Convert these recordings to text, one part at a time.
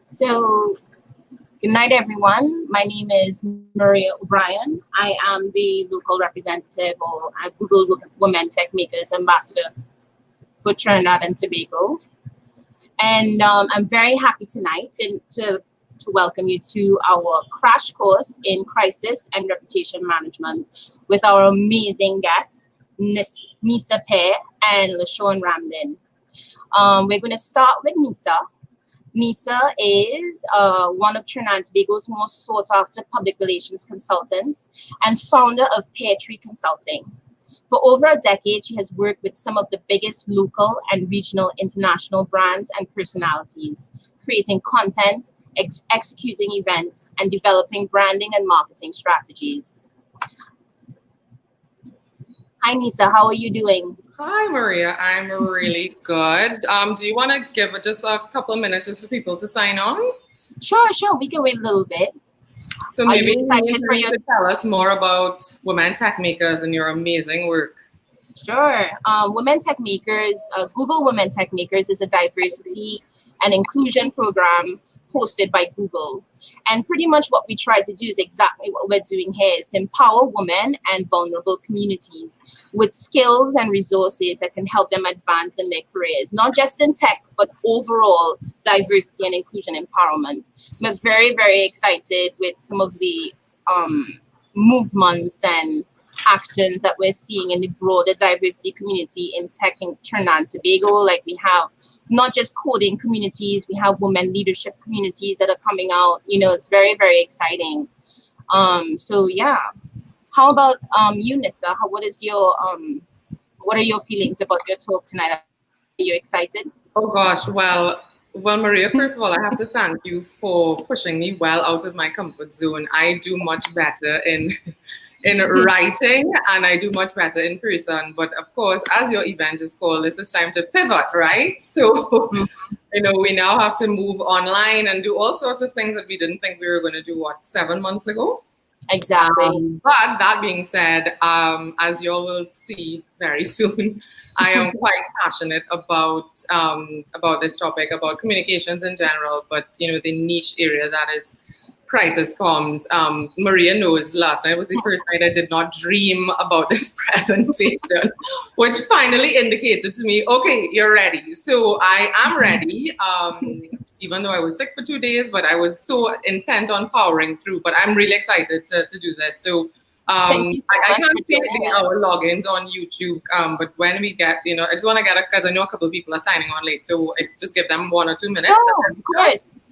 So, good night, everyone. My name is Maria O'Brien. I am the local representative or Google Women Techmakers Ambassador for Trinidad and Tobago. And I'm very happy tonight to welcome you to our crash course in crisis and reputation management with our amazing guests, Nyssa Pierre and Lashaun Ramdin. We're going to start with Nyssa. Nyssa is one of Trinidad and Tobago's most sought after public relations consultants and founder of PearTree Consulting. For over a decade, she has worked with some of the biggest local and regional international brands and personalities, creating content, executing events, and developing branding and marketing strategies. Hi, Nyssa, how are you doing? Hi, Maria. I'm really good. Do you want to give just a couple of minutes just for people to sign on? Sure. We can wait a little bit. So maybe you could tell us more about Women Techmakers and your amazing work. Sure. Women Techmakers, Google Women Techmakers is a diversity and inclusion program hosted by Google. And pretty much what we try to do is exactly what we're doing here, is to empower women and vulnerable communities with skills and resources that can help them advance in their careers, not just in tech, but overall diversity and inclusion empowerment. We're very, very excited with some of the movements and actions that we're seeing in the broader diversity community in tech in Trinidad and Tobago. Like, we have not just coding communities, we have women leadership communities that are coming out. You know, it's very, very exciting. So yeah, how about you, Nyssa? What are your feelings about your talk tonight? Are you excited? Oh gosh, well, Maria, first of all, I have to thank you for pushing me well out of my comfort zone. I do much better in writing, and I do much better in person. But of course, as your event is called, this is time to pivot, right? So, we now have to move online and do all sorts of things that we didn't think we were going to do, 7 months ago? Exactly. But that being said, as you all will see very soon, I am quite passionate about this topic, about communications in general, but the niche area that is crisis comms. Maria knows last night was the first night I did not dream about this presentation, which finally indicated to me, okay, you're ready. So I am ready, even though I was sick for 2 days, but I was so intent on powering through. But I'm really excited to do this. So I can't see our logins on YouTube, but when we get, I just want to get because I know a couple of people are signing on late, so I just give them 1 or 2 minutes. Sure, of course.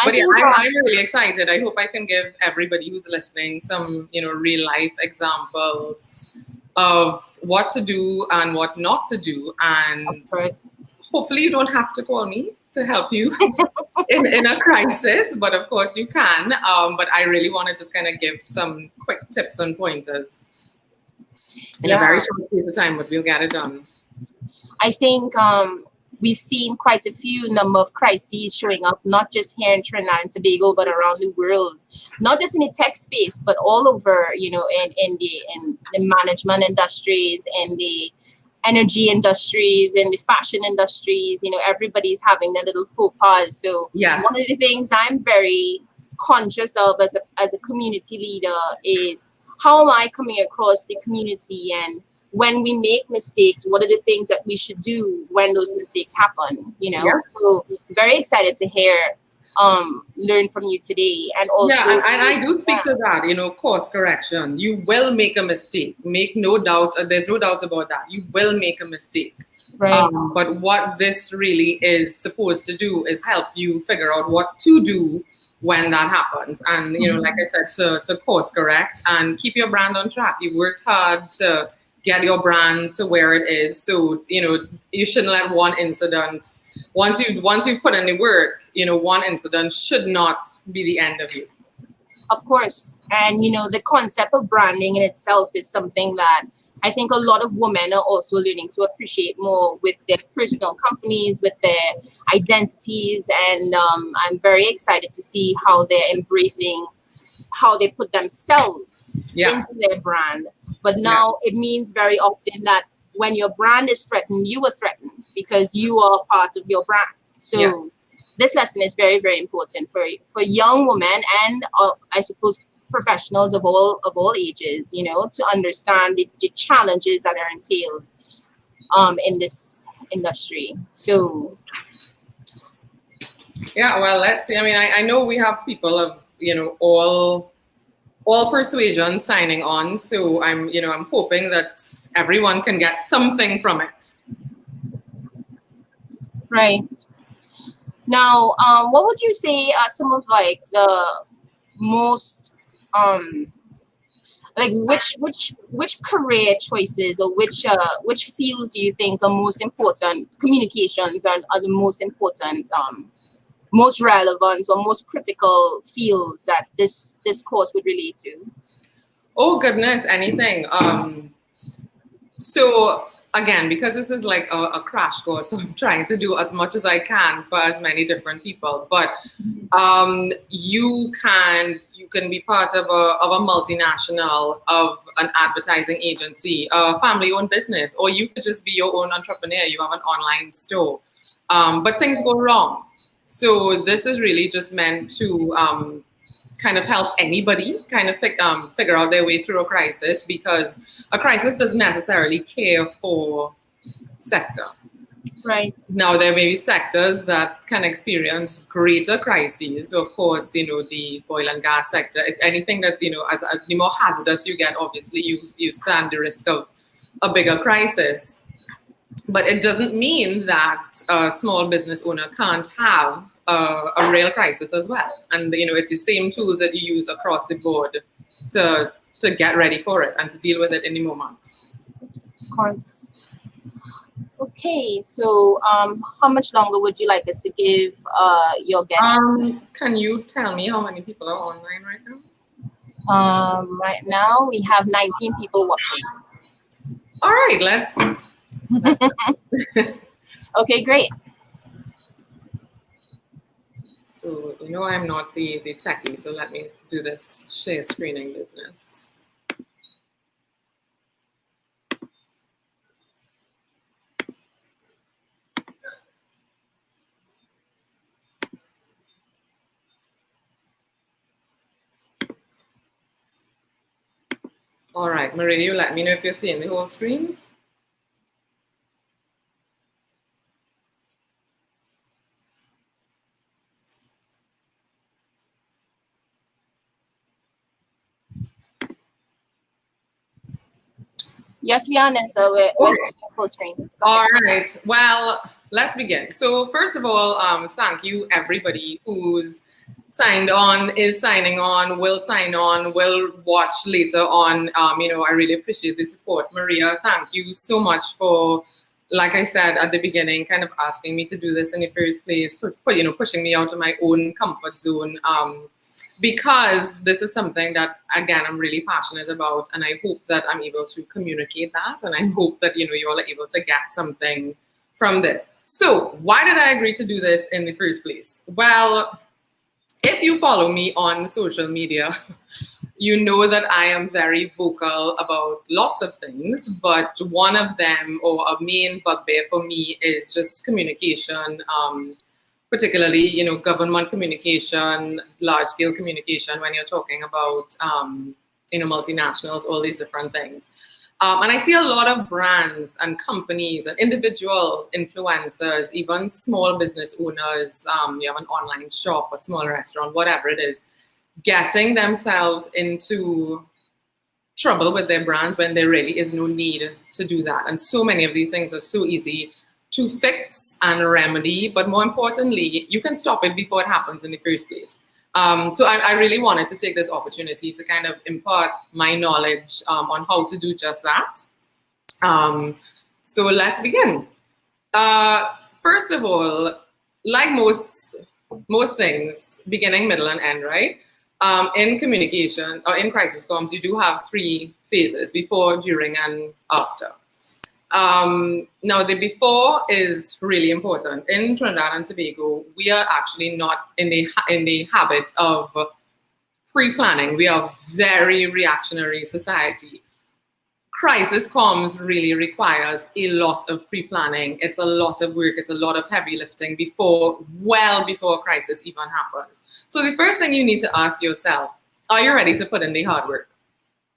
But yeah, I'm really excited. I hope I can give everybody who's listening some, real life examples of what to do and what not to do. And hopefully you don't have to call me to help you in a crisis, but of course you can. But I really want to just kind of give some quick tips and pointers in a very short period of time, but we'll get it done. I think we've seen quite a few number of crises showing up, not just here in Trinidad and Tobago, but around the world. Not just in the tech space, but all over, in the management industries, in the energy industries, in the fashion industries. Everybody's having their little faux pas. So one of the things I'm very conscious of as a community leader is, how am I coming across the community, and when we make mistakes, what are the things that we should do when those mistakes happen? So very excited to learn from you today. And also, and I do speak to that, course correction. You will make a mistake. Make no doubt. There's no doubt about that. You will make a mistake. Right. But what this really is supposed to do is help you figure out what to do when that happens. And, like I said, to course correct and keep your brand on track. You worked hard to get your brand to where it is. So, you shouldn't let one incident, once you've put in the work, one incident should not be the end of you. Of course. And, the concept of branding in itself is something that I think a lot of women are also learning to appreciate more with their personal companies, with their identities. And I'm very excited to see how they're embracing how they put themselves into their brand. But now it means very often that when your brand is threatened, you are threatened because you are part of your brand. So this lesson is very, very important for young women and I suppose professionals of all ages, you know, to understand the challenges that are entailed in this industry. So yeah, well, let's see. I mean, I know we have people of, you know, all persuasion signing on, so I'm hoping that everyone can get something from it. Right. Now, what would you say are some of like the most like which career choices or which fields do you think are most important, communications are the most important, most relevant or most critical fields that this course would relate to? Oh goodness, anything. So again, because this is like a crash course, so I'm trying to do as much as I can for as many different people. But you can be part of a multinational, of an advertising agency, a family-owned business, or you could just be your own entrepreneur. You have an online store, but things go wrong. So this is really just meant to kind of help anybody kind of figure out their way through a crisis, because a crisis doesn't necessarily care for sector. Right. Now, there may be sectors that can experience greater crises. So, of course, you know, the oil and gas sector, anything that, you know, as the more hazardous you get, obviously you stand the risk of a bigger crisis. But it doesn't mean that a small business owner can't have a real crisis as well. And, you know, it's the same tools that you use across the board to get ready for it and to deal with it in the moment. Of course. Okay, so how much longer would you like us to give your guests? Can you tell me how many people are online right now? Right now we have 19 people watching. All right, let's. Okay, great. So, you know, I'm not the techie, so let me do this share screening business. All right, Maria, you let me know if you're seeing the whole screen. Yes, we are, Nyssa. We're full screen. All right. Well, let's begin. So first of all, thank you everybody who's signed on, is signing on, will sign on, will watch later on. You know, I really appreciate the support. Maria, thank you so much for, like I said at the beginning, kind of asking me to do this in the first place, you know, pushing me out of my own comfort zone. Because this is something that, again, I'm really passionate about, and I hope that I'm able to communicate that, and I hope that, you know, you all are able to get something from this. So why did I agree to do this in the first place? Well, if you follow me on social media, you know that I am very vocal about lots of things, but one of them, or a main bugbear for me, is just communication, particularly, you know, government communication, large-scale communication when you're talking about, you know, multinationals, all these different things. And I see a lot of brands and companies and individuals, influencers, even small business owners, you have an online shop, a small restaurant, whatever it is, getting themselves into trouble with their brand when there really is no need to do that. And so many of these things are so easy to fix and remedy, but more importantly, you can stop it before it happens in the first place. So I really wanted to take this opportunity to kind of impart my knowledge on how to do just that. So let's begin. First of all, like most things, beginning, middle, and end, right? In communication or in crisis comms, you do have 3 phases: before, during, and after. Now, the before is really important. In Trinidad and Tobago, we are actually not in the habit of pre-planning. We are a very reactionary society. crisis comms really requires a lot of pre-planning. It's a lot of work. It's a lot of heavy lifting well before a crisis even happens. So the first thing you need to ask yourself, are you ready to put in the hard work?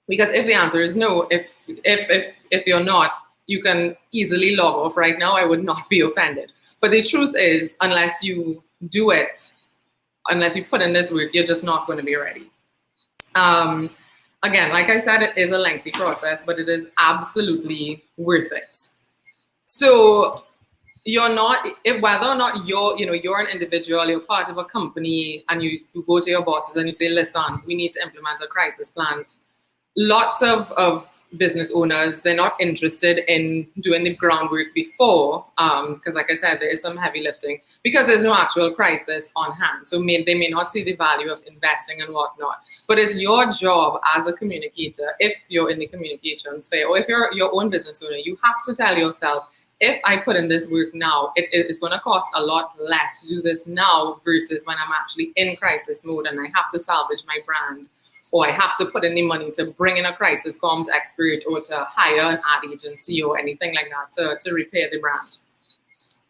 Because if the answer is no, if you're not, you can easily log off right now. I would not be offended. But the truth is, unless you do it, unless you put in this work, you're just not going to be ready. Again, like I said, it is a lengthy process, but it is absolutely worth it. So you're not, whether or not you're an individual, you're part of a company, and you go to your bosses and you say, listen, we need to implement a crisis plan. Lots of business owners, they're not interested in doing the groundwork before, because like I said, there is some heavy lifting, because there's no actual crisis on hand. So they may not see the value of investing and whatnot. But it's your job as a communicator, if you're in the communications sphere, or if you're your own business owner, you have to tell yourself, if I put in this work now, it is going to cost a lot less to do this now versus when I'm actually in crisis mode and I have to salvage my brand, or I have to put in the money to bring in a crisis comms expert or to hire an ad agency or anything like that to repair the brand.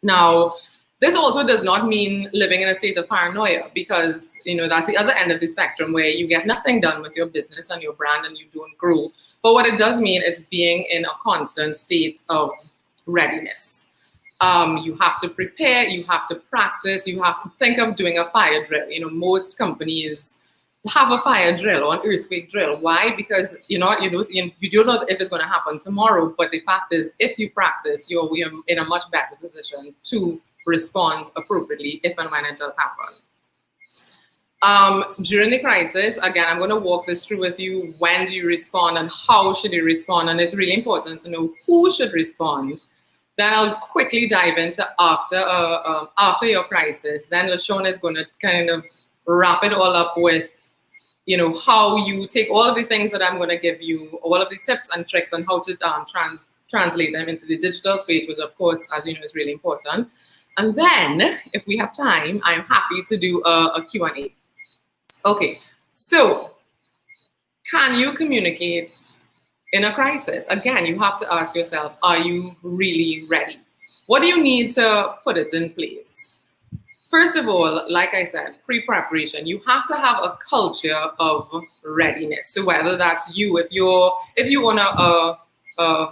Now, this also does not mean living in a state of paranoia, because that's the other end of the spectrum where you get nothing done with your business and your brand and you don't grow. But what it does mean is being in a constant state of readiness. You have to prepare, you have to practice, you have to think of doing a fire drill. Most companies have a fire drill or an earthquake drill. Why? Because you don't know if it's going to happen tomorrow, but the fact is, if you practice, you're in a much better position to respond appropriately if and when it does happen. During the crisis, again, I'm going to walk this through with you. When do you respond and how should you respond? And it's really important to know who should respond. Then I'll quickly dive into after your crisis. Then Lashaun is going to kind of wrap it all up with how you take all of the things that I'm going to give you, all of the tips and tricks on how to translate them into the digital space, which of course, as you know, is really important. And then, if we have time, I'm happy to do a Q&A. Okay, so can you communicate in a crisis? Again, you have to ask yourself, are you really ready? What do you need to put it in place? First of all, like I said, pre-preparation. You have to have a culture of readiness. So whether that's you, if you own a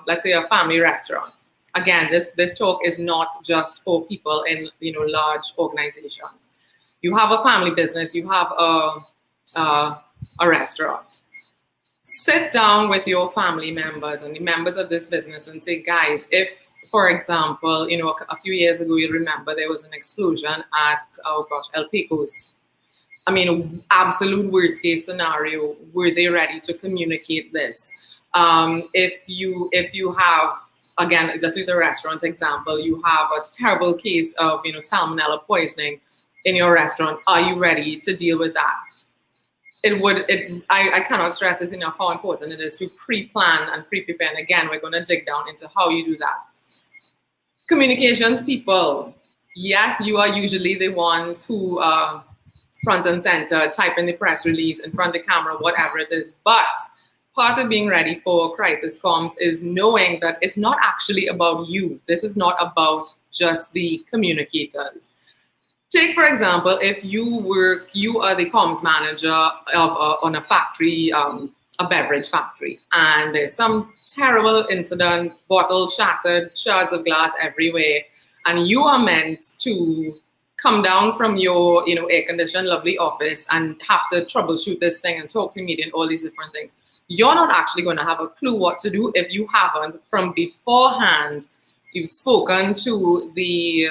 let's say a family restaurant. Again, this talk is not just for people in large organizations. You have a family business, you have a restaurant. Sit down with your family members and the members of this business and say, guys, if, for example, a few years ago, you remember there was an explosion at, El Pecos. I mean, absolute worst case scenario, were they ready to communicate this? If you have, again, let's use a restaurant example, you have a terrible case of salmonella poisoning in your restaurant, are you ready to deal with that? I cannot stress this enough how important it is to pre-plan and pre-prepare. And again, we're going to dig down into how you do that. Communications people, yes, you are usually the ones who front and center, type in the press release, in front of the camera, whatever it is. But part of being ready for crisis comms is knowing that it's not actually about you. This is not about just the communicators. Take, for example, if you are the comms manager on a factory, a beverage factory, and there's some terrible incident, bottles shattered, shards of glass everywhere, and you are meant to come down from your air-conditioned lovely office and have to troubleshoot this thing and talk to media and all these different things. You're not actually going to have a clue what to do if you haven't, from beforehand, you've spoken to the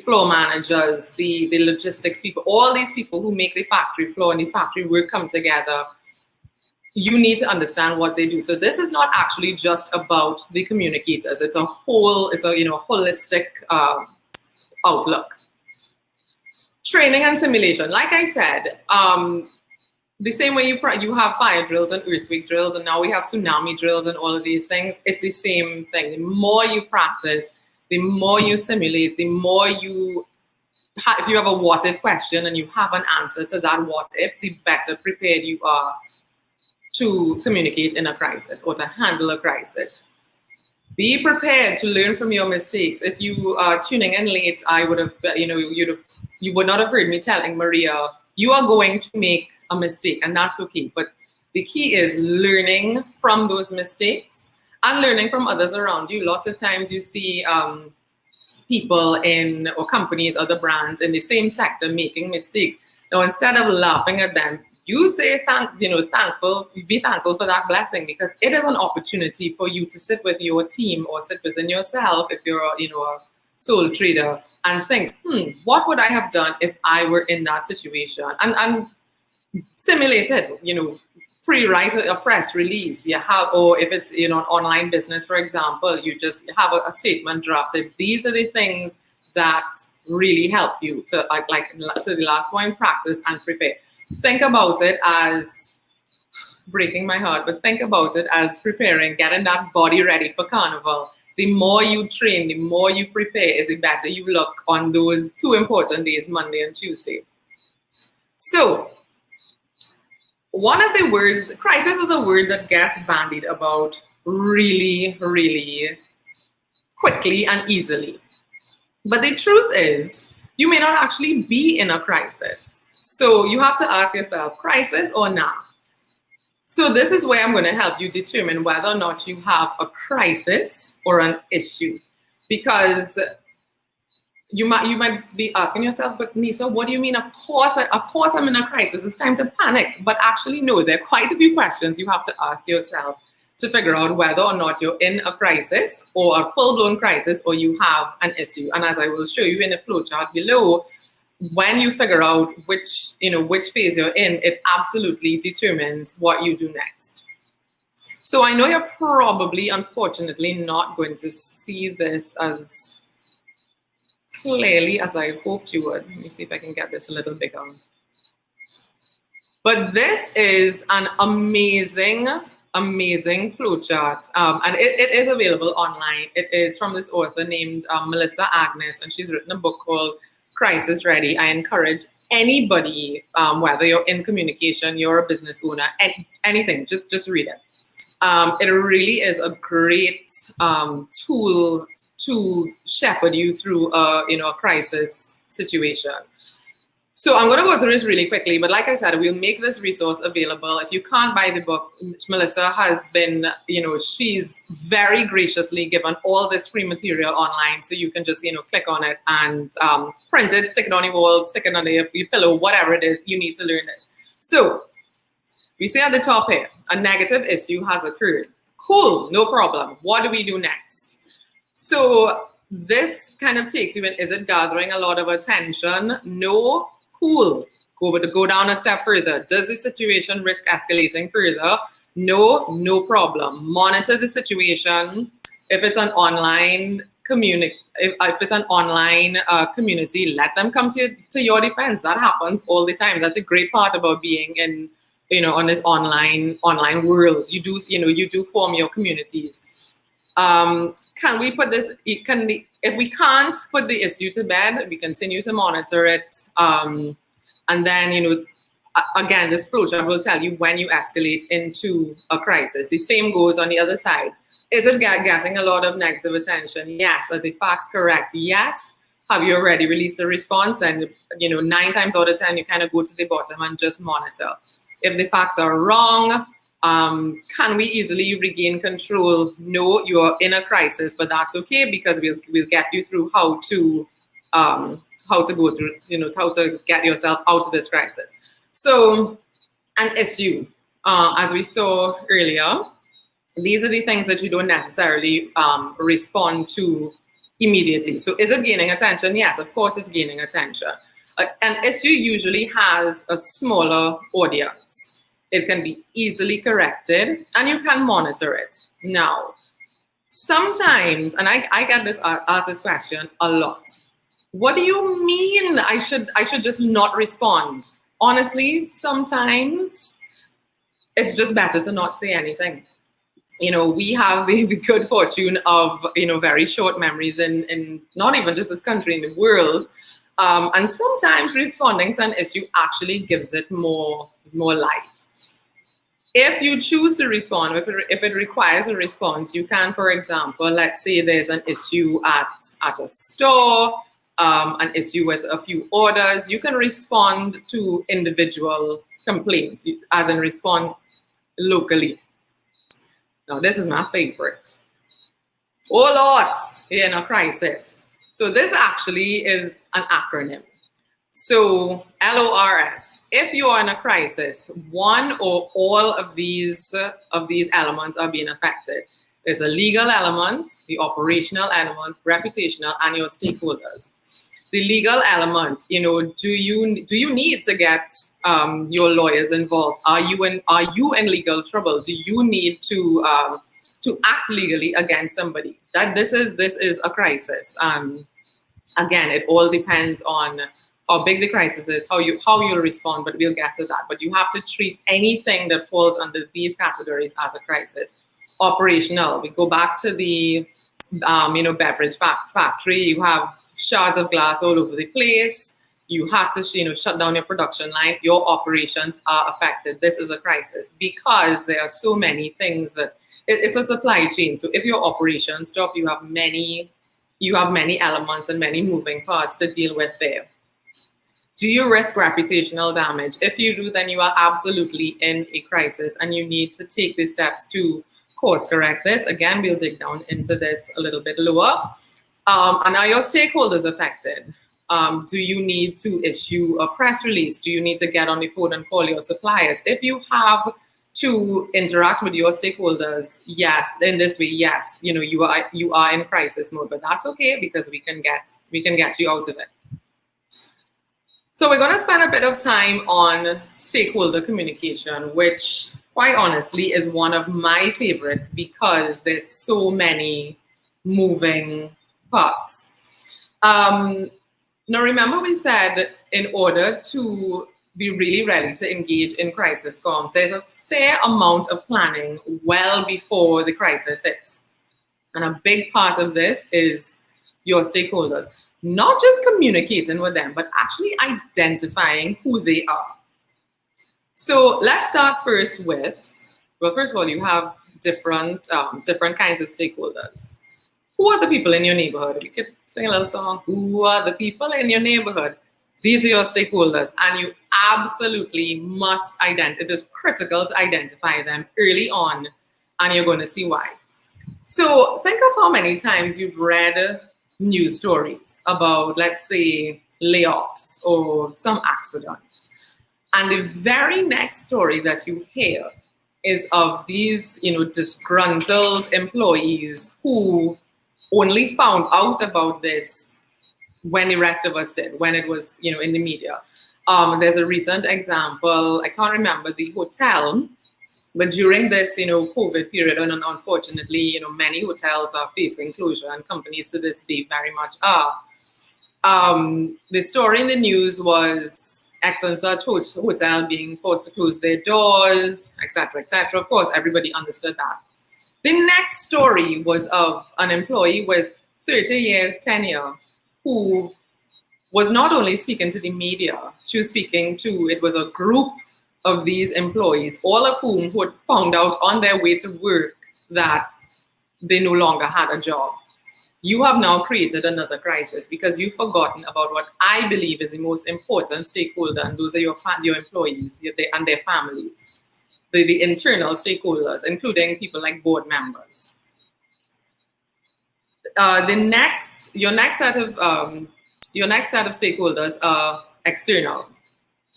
floor managers, the logistics people, all these people who make the factory floor and the factory work come together. You need to understand what they do. So this is not actually just about the communicators. It's a holistic outlook. Training and simulation. Like I said, the same way you have fire drills and earthquake drills, and now we have tsunami drills and all of these things, it's the same thing. The more you practice, the more you simulate, the more if you have a what if question and you have an answer to that what if, the better prepared you are to communicate in a crisis or to handle a crisis. Be prepared to learn from your mistakes. If you are tuning in late, I would have, you would not have heard me telling Maria, you are going to make a mistake, and that's okay. But the key is learning from those mistakes and learning from others around you. Lots of times you see people in or companies, other brands in the same sector making mistakes. Now, instead of laughing at them, you say be thankful for that blessing, because it is an opportunity for you to sit with your team or sit within yourself if you're a sole trader and think, what would I have done if I were in that situation? And simulate it, pre-write a press release, or if it's an online business, for example, you just have a statement drafted. These are the things that really help you to to the last point, practice and prepare. Think about it as breaking my heart, but think about it as preparing, getting that body ready for carnival. The more you train, the more you prepare, is the better you look on those two important days, Monday and Tuesday. So, one of the words, crisis is a word that gets bandied about really, really quickly and easily. But the truth is, you may not actually be in a crisis. So you have to ask yourself, crisis or not? So this is where I'm going to help you determine whether or not you have a crisis or an issue. Because you might be asking yourself, but Nyssa, what do you mean? Of course I'm in a crisis. It's time to panic. But actually, no, there are quite a few questions you have to ask yourself to figure out whether or not you're in a crisis or a full-blown crisis, or you have an issue. And as I will show you in the flowchart below, when you figure out which phase you're in, it absolutely determines what you do next. So I know you're probably, unfortunately, not going to see this as clearly as I hoped you would. Let me see if I can get this a little bigger. But this is an amazing flowchart, and it is available online. It is from this author named Melissa Agnes, and she's written a book called Crisis Ready. I encourage anybody, whether you're in communication, you're a business owner, anything, just read it. It really is a great tool to shepherd you through a crisis situation. So I'm going to go through this really quickly, but like I said, we'll make this resource available. If you can't buy the book, Melissa has been, she's very graciously given all this free material online, so you can just, click on it and print it, stick it on your wall, stick it under your pillow, whatever it is you need to learn this. So we say at the top here, a negative issue has occurred. Cool, no problem. What do we do next? So this kind of takes you in, is it gathering a lot of attention? No. Cool. Go down a step further. Does the situation risk escalating further? No problem. Monitor the situation. If it's an online community, community, let them come to your defense. That happens all the time. That's a great part about being in, on this online world. You do form your communities. Can we put this? If we can't put the issue to bed, we continue to monitor it. And then, again, this flowchart will tell you when you escalate into a crisis. The same goes on the other side. Is it getting a lot of negative attention? Yes. Are the facts correct? Yes. Have you already released a response? And, 9 times out of 10, you kind of go to the bottom and just monitor. If the facts are wrong, can we easily regain control? No, you're in a crisis, but that's okay, because we'll get you through how to go through, how to get yourself out of this crisis. So, an issue, as we saw earlier, these are the things that you don't necessarily respond to immediately. So, is it gaining attention? Yes, of course it's gaining attention. An issue usually has a smaller audience. It can be easily corrected, and you can monitor it. Now, sometimes, and I get asked this question a lot. What do you mean I should just not respond? Honestly, sometimes it's just better to not say anything. We have the good fortune of, very short memories in not even just this country, in the world. And sometimes responding to an issue actually gives it more life. If you choose to respond, if it requires a response, you can, for example, let's say there's an issue at a store, an issue with a few orders, you can respond to individual complaints, as in respond locally. Now, this is my favorite. Oh, loss, you're in a crisis. So this actually is an acronym. So LORS, if you are in a crisis, one or all of these elements are being affected. There's a legal element, the operational element, reputational, and your stakeholders. The legal element, do you need to get your lawyers involved? Are you in legal trouble? Do you need to act legally against somebody? That this is a crisis. Again, it all depends on how big the crisis is, how you'll respond, but we'll get to that. But you have to treat anything that falls under these categories as a crisis. Operational, we go back to the beverage factory. You have shards of glass all over the place. You have to shut down your production line. Your operations are affected. This is a crisis because there are so many things that it's a supply chain. So if your operations stop, you have many elements and many moving parts to deal with there. Do you risk reputational damage? If you do, then you are absolutely in a crisis and you need to take the steps to course correct this. Again, we'll dig down into this a little bit lower. And are your stakeholders affected? Do you need to issue a press release? Do you need to get on the phone and call your suppliers? If you have to interact with your stakeholders, yes, in this way, yes, you are in crisis mode, but that's okay because we can get you out of it. So we're going to spend a bit of time on stakeholder communication, which quite honestly is one of my favorites because there's so many moving parts. Now remember we said in order to be really ready to engage in crisis comms, there's a fair amount of planning well before the crisis hits. And a big part of this is your stakeholders. Not just communicating with them, but actually identifying who they are. So let's start first with, well, first of all, you have different kinds of stakeholders. Who are the people in your neighborhood? We could sing a little song. Who are the people in your neighborhood? These are your stakeholders, and you absolutely must it is critical to identify them early on, and you're going to see why. So think of how many times you've read news stories about, let's say, layoffs or some accident. And the very next story that you hear is of these, disgruntled employees who only found out about this when the rest of us did, when it was, in the media. There's a recent example, I can't remember the hotel, but during this, COVID period, and unfortunately, many hotels are facing closure, and companies to this day very much are. The story in the news was X and such hotel being forced to close their doors, etc., etc. Of course, everybody understood that. The next story was of an employee with 30 years tenure who was not only speaking to the media, she was speaking to, it was a group of these employees, all of whom who had found out on their way to work that they no longer had a job. You have now created another crisis because you've forgotten about what I believe is the most important stakeholder, and those are your employees and their families, the internal stakeholders, including people like board members. Your next set of stakeholders are external.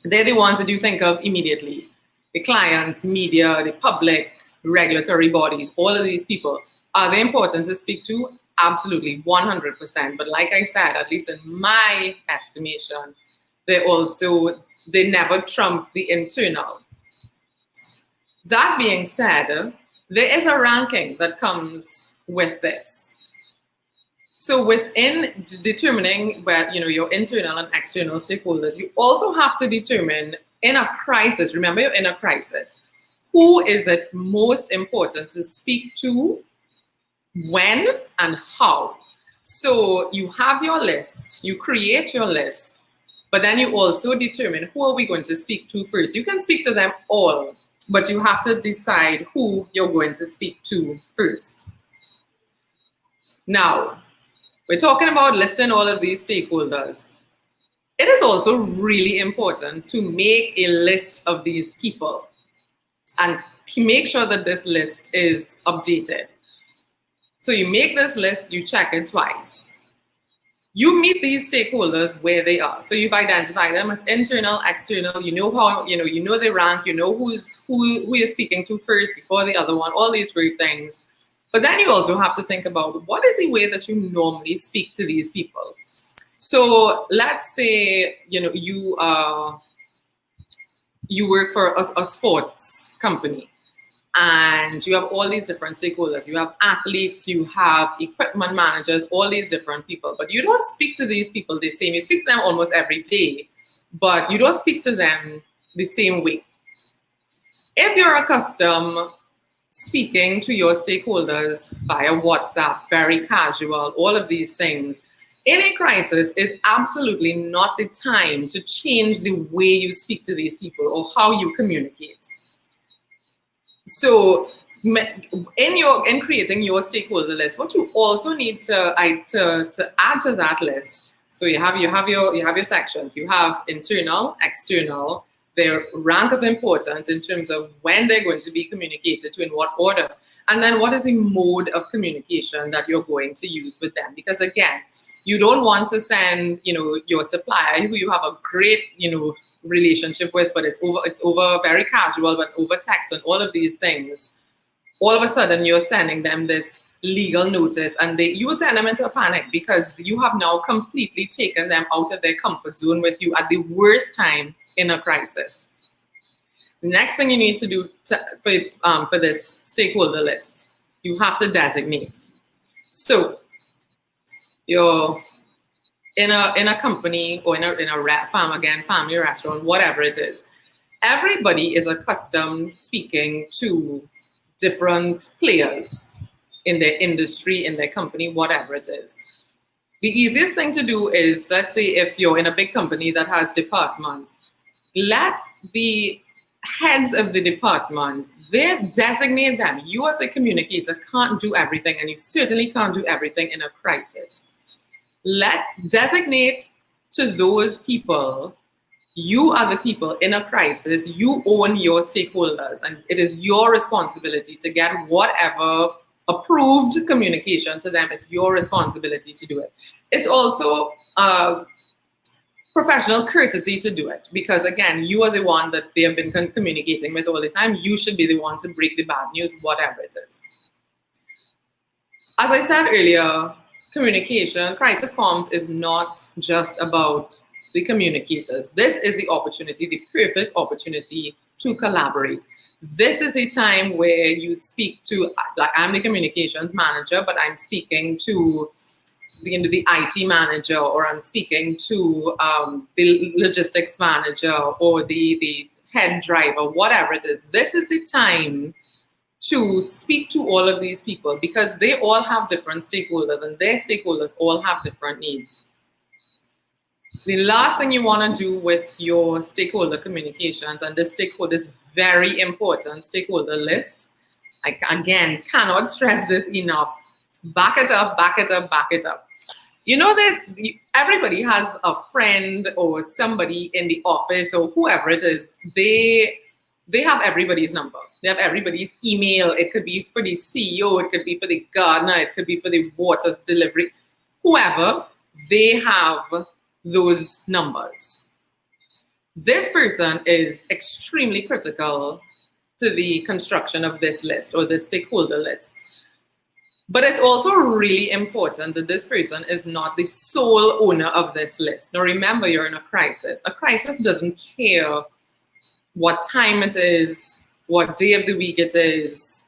They're the ones that you think of immediately. The clients, media, the public, regulatory bodies, all of these people. Are they important to speak to? Absolutely, 100%. But like I said, at least in my estimation, they never trump the internal. That being said, there is a ranking that comes with this. So within determining where your internal and external stakeholders, you also have to determine in a crisis, remember you're in a crisis, who is it most important to speak to, when and how. So you have your list, you create your list, but then you also determine who are we going to speak to first. You can speak to them all, but you have to decide who you're going to speak to first. Now, we're talking about listing all of these stakeholders. It is also really important to make a list of these people and make sure that this list is updated. So you make this list, you check it twice. You meet these stakeholders where they are. So you've identified them as internal, external, you know how, you know their rank, you know who you're speaking to first before the other one, all these great things. But then you also have to think about what is the way that you normally speak to these people. So let's say, you work for a sports company, and you have all these different stakeholders. You have athletes, you have equipment managers, all these different people. But you don't speak to these people the same. You speak to them almost every day, but you don't speak to them the same way. If you're accustomed speaking to your stakeholders via WhatsApp, very casual, all of these things, in a crisis is absolutely not the time to change the way you speak to these people or how you communicate. So in creating your stakeholder list, what you also need to add to that list. So you have your sections. You have internal, external, their rank of importance in terms of when they're going to be communicated to, in what order, and then what is the mode of communication that you're going to use with them. Because again, you don't want to send your supplier who you have a great relationship with, but it's over very casual, but over text and all of these things. All of a sudden you're sending them this legal notice, and you will send them into a panic because you have now completely taken them out of their comfort zone with you at the worst time in a crisis. The next thing you need to do for this stakeholder list, you have to designate. So you're in a company or in a family restaurant, whatever it is. Everybody is accustomed speaking to different players in their industry, in their company, whatever it is. The easiest thing to do is, let's say if you're in a big company that has departments, let the heads of the departments, they designate them. You as a communicator can't do everything, and you certainly can't do everything in a crisis. Designate to those people, you are the people in a crisis, you own your stakeholders, and it is your responsibility to get whatever approved communication to them. It's your responsibility to do it. It's also professional courtesy to do it, because again, you are the one that they have been communicating with all the time. You should be the one to break the bad news, whatever it is. As I said earlier, communication, crisis comms is not just about the communicators. This is the opportunity, the perfect opportunity to collaborate. This is a time where you speak to, like I'm the communications manager, but I'm speaking to the IT manager, or I'm speaking to the logistics manager or the head driver, whatever it is. This is the time to speak to all of these people, because they all have different stakeholders, and their stakeholders all have different needs. The last thing you want to do with your stakeholder communications, and this very important stakeholder list, I again cannot stress this enough, back it up, back it up, back it up. Everybody has a friend or somebody in the office or whoever it is, they have everybody's number. They have everybody's email. It could be for the CEO, it could be for the gardener, it could be for the water delivery. Whoever, they have those numbers. This person is extremely critical to the construction of this list or this stakeholder list. But it's also really important that this person is not the sole owner of this list. Now remember, you're in a crisis. A crisis doesn't care what time it is, what day of the week it is.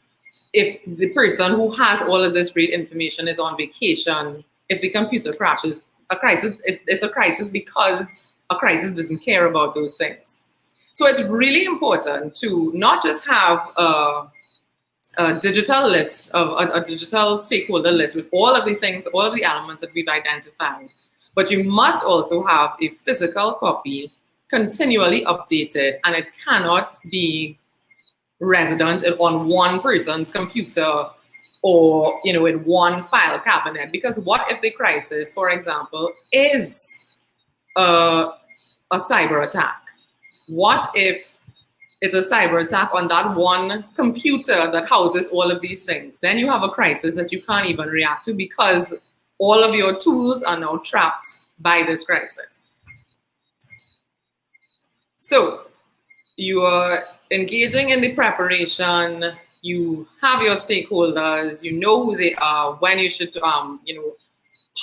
If the person who has all of this great information is on vacation, if the computer crashes, it's a crisis because a crisis doesn't care about those things. So it's really important to not just have a digital list, a digital stakeholder list with all of the things, all of the elements that we've identified, but you must also have a physical copy continually updated, and it cannot be resident on one person's computer or, you know, in one file cabinet. Because what if the crisis, for example, is a cyber attack? What if it's a cyber attack on that one computer that houses all of these things? Then you have a crisis that you can't even react to because all of your tools are now trapped by this crisis. So you are engaging in the preparation, you have your stakeholders, you know who they are, when you should, you know,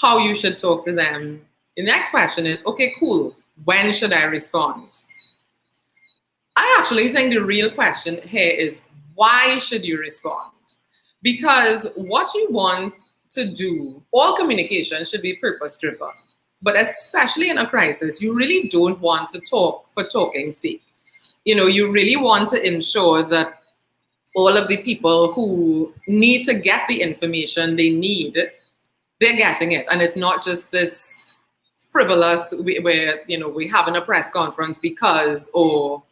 how you should talk to them. The next question is, okay, cool, when should I respond? I actually think the real question here is, why should you respond? Because what you want to do, all communication should be purpose-driven. But especially in a crisis, you really don't want to talk for talking's sake. You know, you really want to ensure that all of the people who need to get the information they need, they're getting it. And it's not just this frivolous, where, you know, we're having a press conference because, or,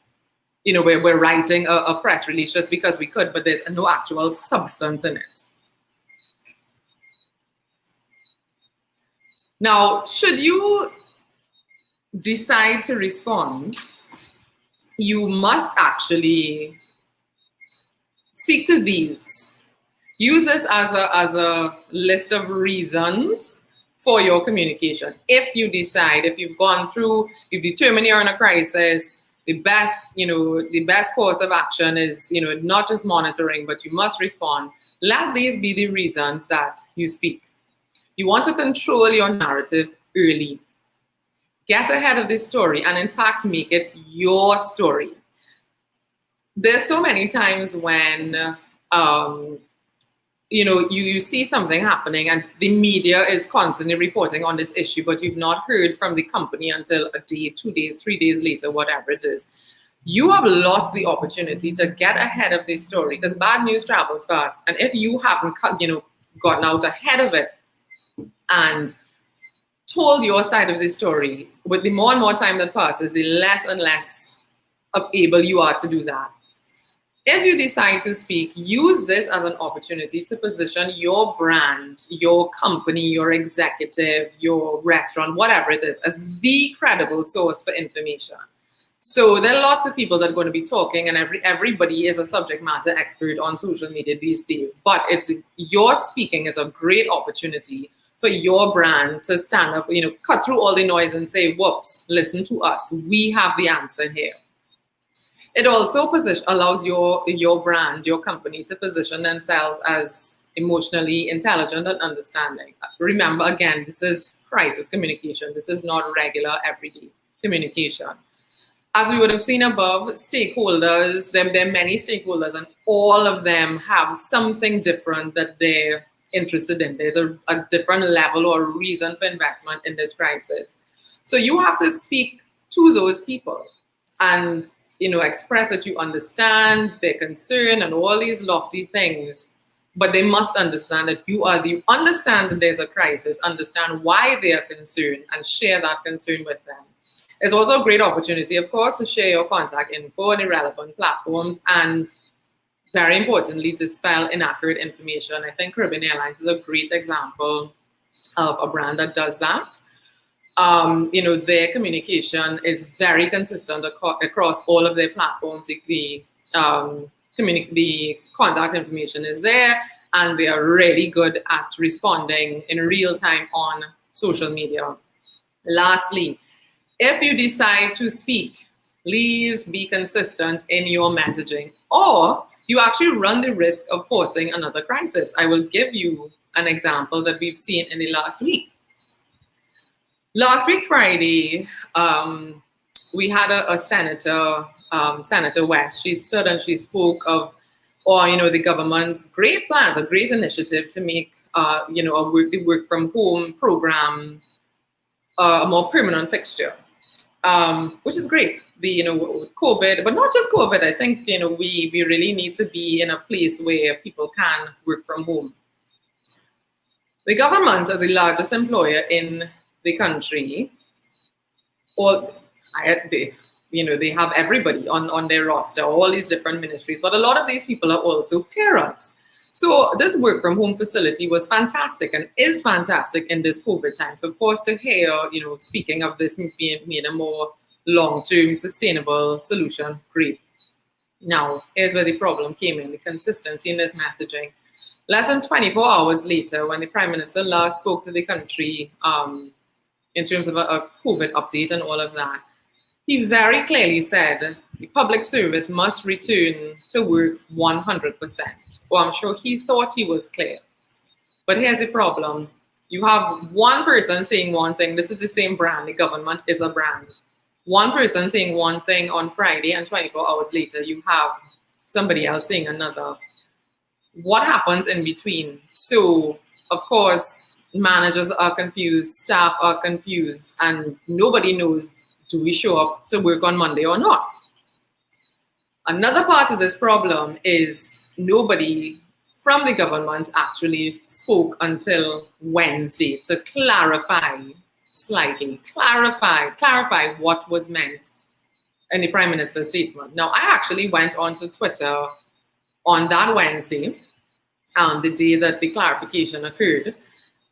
you know, we're writing a press release just because we could, but there's no actual substance in it. Now, should you decide to respond, you must actually speak to these. Use this as a list of reasons for your communication. If you decide, if you've gone through, you've determined you're in a crisis, the best course of action is, you know, not just monitoring, but you must respond. Let these be the reasons that you speak. You want to control your narrative early. Get ahead of this story and in fact make it your story. There's so many times when you know, you see something happening and the media is constantly reporting on this issue, but you've not heard from the company until a day, 2 days, 3 days later, whatever it is. You have lost the opportunity to get ahead of this story because bad news travels fast. And if you haven't, you know, gotten out ahead of it and told your side of the story, with the more and more time that passes, the less and less able you are to do that. If you decide to speak, use this as an opportunity to position your brand, your company, your executive, your restaurant, whatever it is, as the credible source for information. So there are lots of people that are going to be talking, and everybody is a subject matter expert on social media these days. But your speaking is a great opportunity for your brand to stand up, you know, cut through all the noise and say, whoops, listen to us. We have the answer here. It also allows your brand, your company to position themselves as emotionally intelligent and understanding. Remember, again, this is crisis communication. This is not regular, everyday communication. As we would have seen above, stakeholders, there are many stakeholders, and all of them have something different that they're interested in. There's a different level or reason for investment in this crisis. So you have to speak to those people and, you know, express that you understand their concern and all these lofty things, but they must understand that understand that there's a crisis, understand why they are concerned, and share that concern with them. It's also a great opportunity, of course, to share your contact info on the relevant platforms, and very importantly, to spell inaccurate information. I think Caribbean Airlines is a great example of a brand that does that. You know, their communication is very consistent across all of their platforms. The contact information is there, and they are really good at responding in real time on social media. Lastly, if you decide to speak, please be consistent in your messaging, or you actually run the risk of forcing another crisis. I will give you an example that we've seen in the last week. Last week, Friday, we had a senator, Senator West. She stood and she spoke of, you know, the government's great plans, a great initiative to make, you know, the work from home program a more permanent fixture, which is great. You know, COVID, but not just COVID. I think, you know, we really need to be in a place where people can work from home. The government, as the largest employer in the country, or they have everybody on their roster, all these different ministries, but a lot of these people are also parents. So this work from home facility was fantastic and is fantastic in this COVID time. So of course, to hear, speaking of this being made a more long-term sustainable solution, great. Now, here's where the problem came in, the consistency in this messaging. Less than 24 hours later, when the Prime Minister last spoke to the country in terms of a COVID update and all of that, he very clearly said the public service must return to work 100%. Well, I'm sure he thought he was clear. But here's the problem. You have one person saying one thing. This is the same brand. The government is a brand. One person saying one thing on Friday, and 24 hours later, you have somebody else saying another. What happens in between? So, of course, managers are confused, staff are confused, and nobody knows, do we show up to work on Monday or not? Another part of this problem is nobody from the government actually spoke until Wednesday to clarify slightly, clarify what was meant in the Prime Minister's statement. Now, I actually went onto Twitter on that Wednesday, the day that the clarification occurred.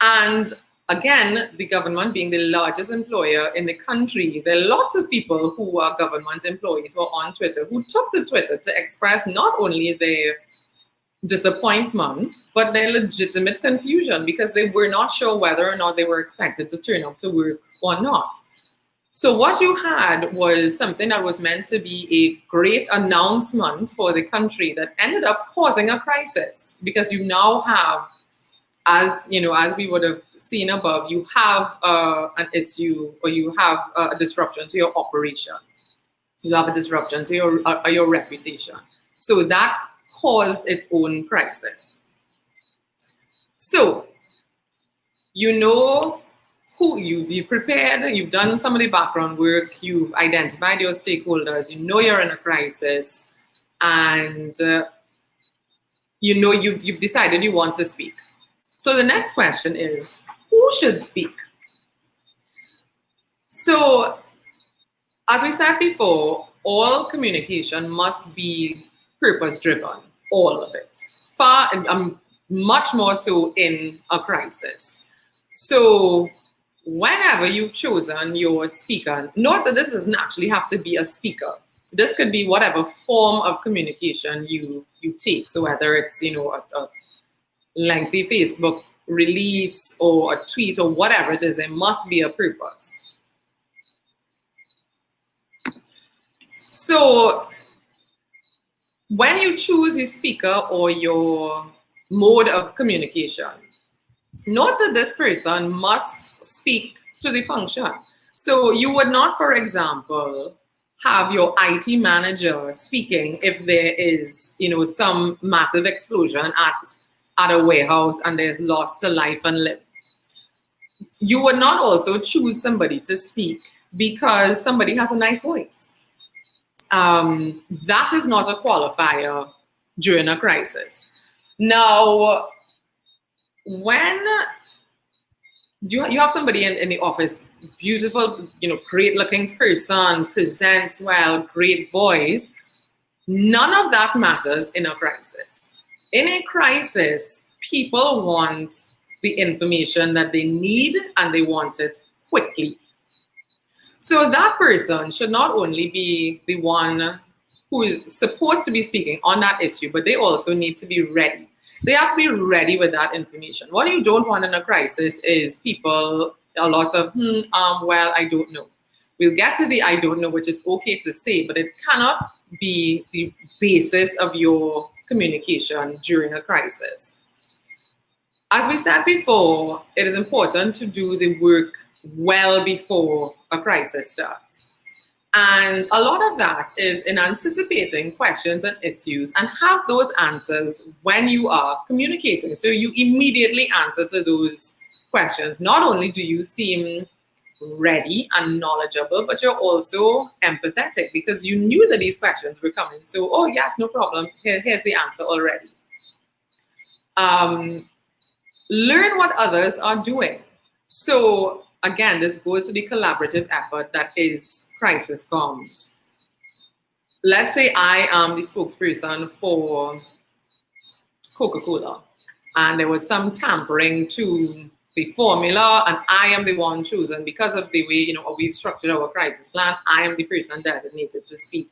And again, the government being the largest employer in the country, there are lots of people who are government employees who are on Twitter who took to Twitter to express not only their disappointment, but their legitimate confusion because they were not sure whether or not they were expected to turn up to work or not. So what you had was something that was meant to be a great announcement for the country that ended up causing a crisis because you now have, as we would have seen above, you have an issue or you have a disruption to your operation. You have a disruption to your reputation. So that caused its own crisis. So, who you've prepared, you've done some of the background work, you've identified your stakeholders, you're in a crisis, and you've decided you want to speak. So the next question is, who should speak? So, as we said before, all communication must be purpose-driven, all of it. Much more so in a crisis. So, whenever you've chosen your speaker, note that this doesn't actually have to be a speaker. This could be whatever form of communication you take. So whether it's a lengthy Facebook release or a tweet or whatever it is, there must be a purpose. So when you choose your speaker or your mode of communication, note that this person must speak to the function. So you would not, for example, have your IT manager speaking if there is, some massive explosion at a warehouse and there's loss to life and limb. You would not also choose somebody to speak because somebody has a nice voice. That is not a qualifier during a crisis. Now, when you have somebody in the office, beautiful, great looking person, presents well, great voice, none of that matters in a crisis. In a crisis, people want the information that they need and they want it quickly. So that person should not only be the one who is supposed to be speaking on that issue, but they also need to be ready. They have to be ready with that information. What you don't want in a crisis is people, a lot of, well, I don't know. We'll get to the I don't know, which is okay to say, but it cannot be the basis of your communication during a crisis. As we said before, it is important to do the work well before a crisis starts. And a lot of that is in anticipating questions and issues and have those answers when you are communicating. So you immediately answer to those questions. Not only do you seem ready and knowledgeable, but you're also empathetic because you knew that these questions were coming. So, oh yes, no problem. Here's the answer already. Learn what others are doing. So again, this goes to the collaborative effort that is crisis comms. let's say I am the spokesperson for Coca-Cola, and there was some tampering to the formula, and I am the one chosen because of the way we've structured our crisis plan. I am the person designated to speak.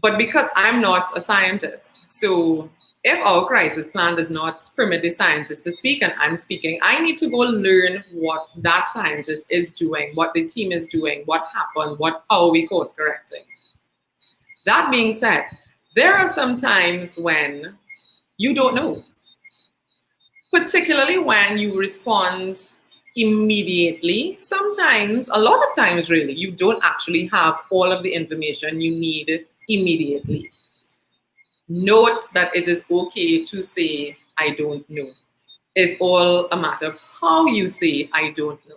But because I'm not a scientist, so if our crisis plan does not permit the scientist to speak and I'm speaking, I need to go learn what that scientist is doing, what the team is doing, what happened, how are we course correcting. That being said, there are some times when you don't know, particularly when you respond immediately. Sometimes, a lot of times really, you don't actually have all of the information you need immediately. Note that it is okay to say, I don't know. It's all a matter of how you say, I don't know.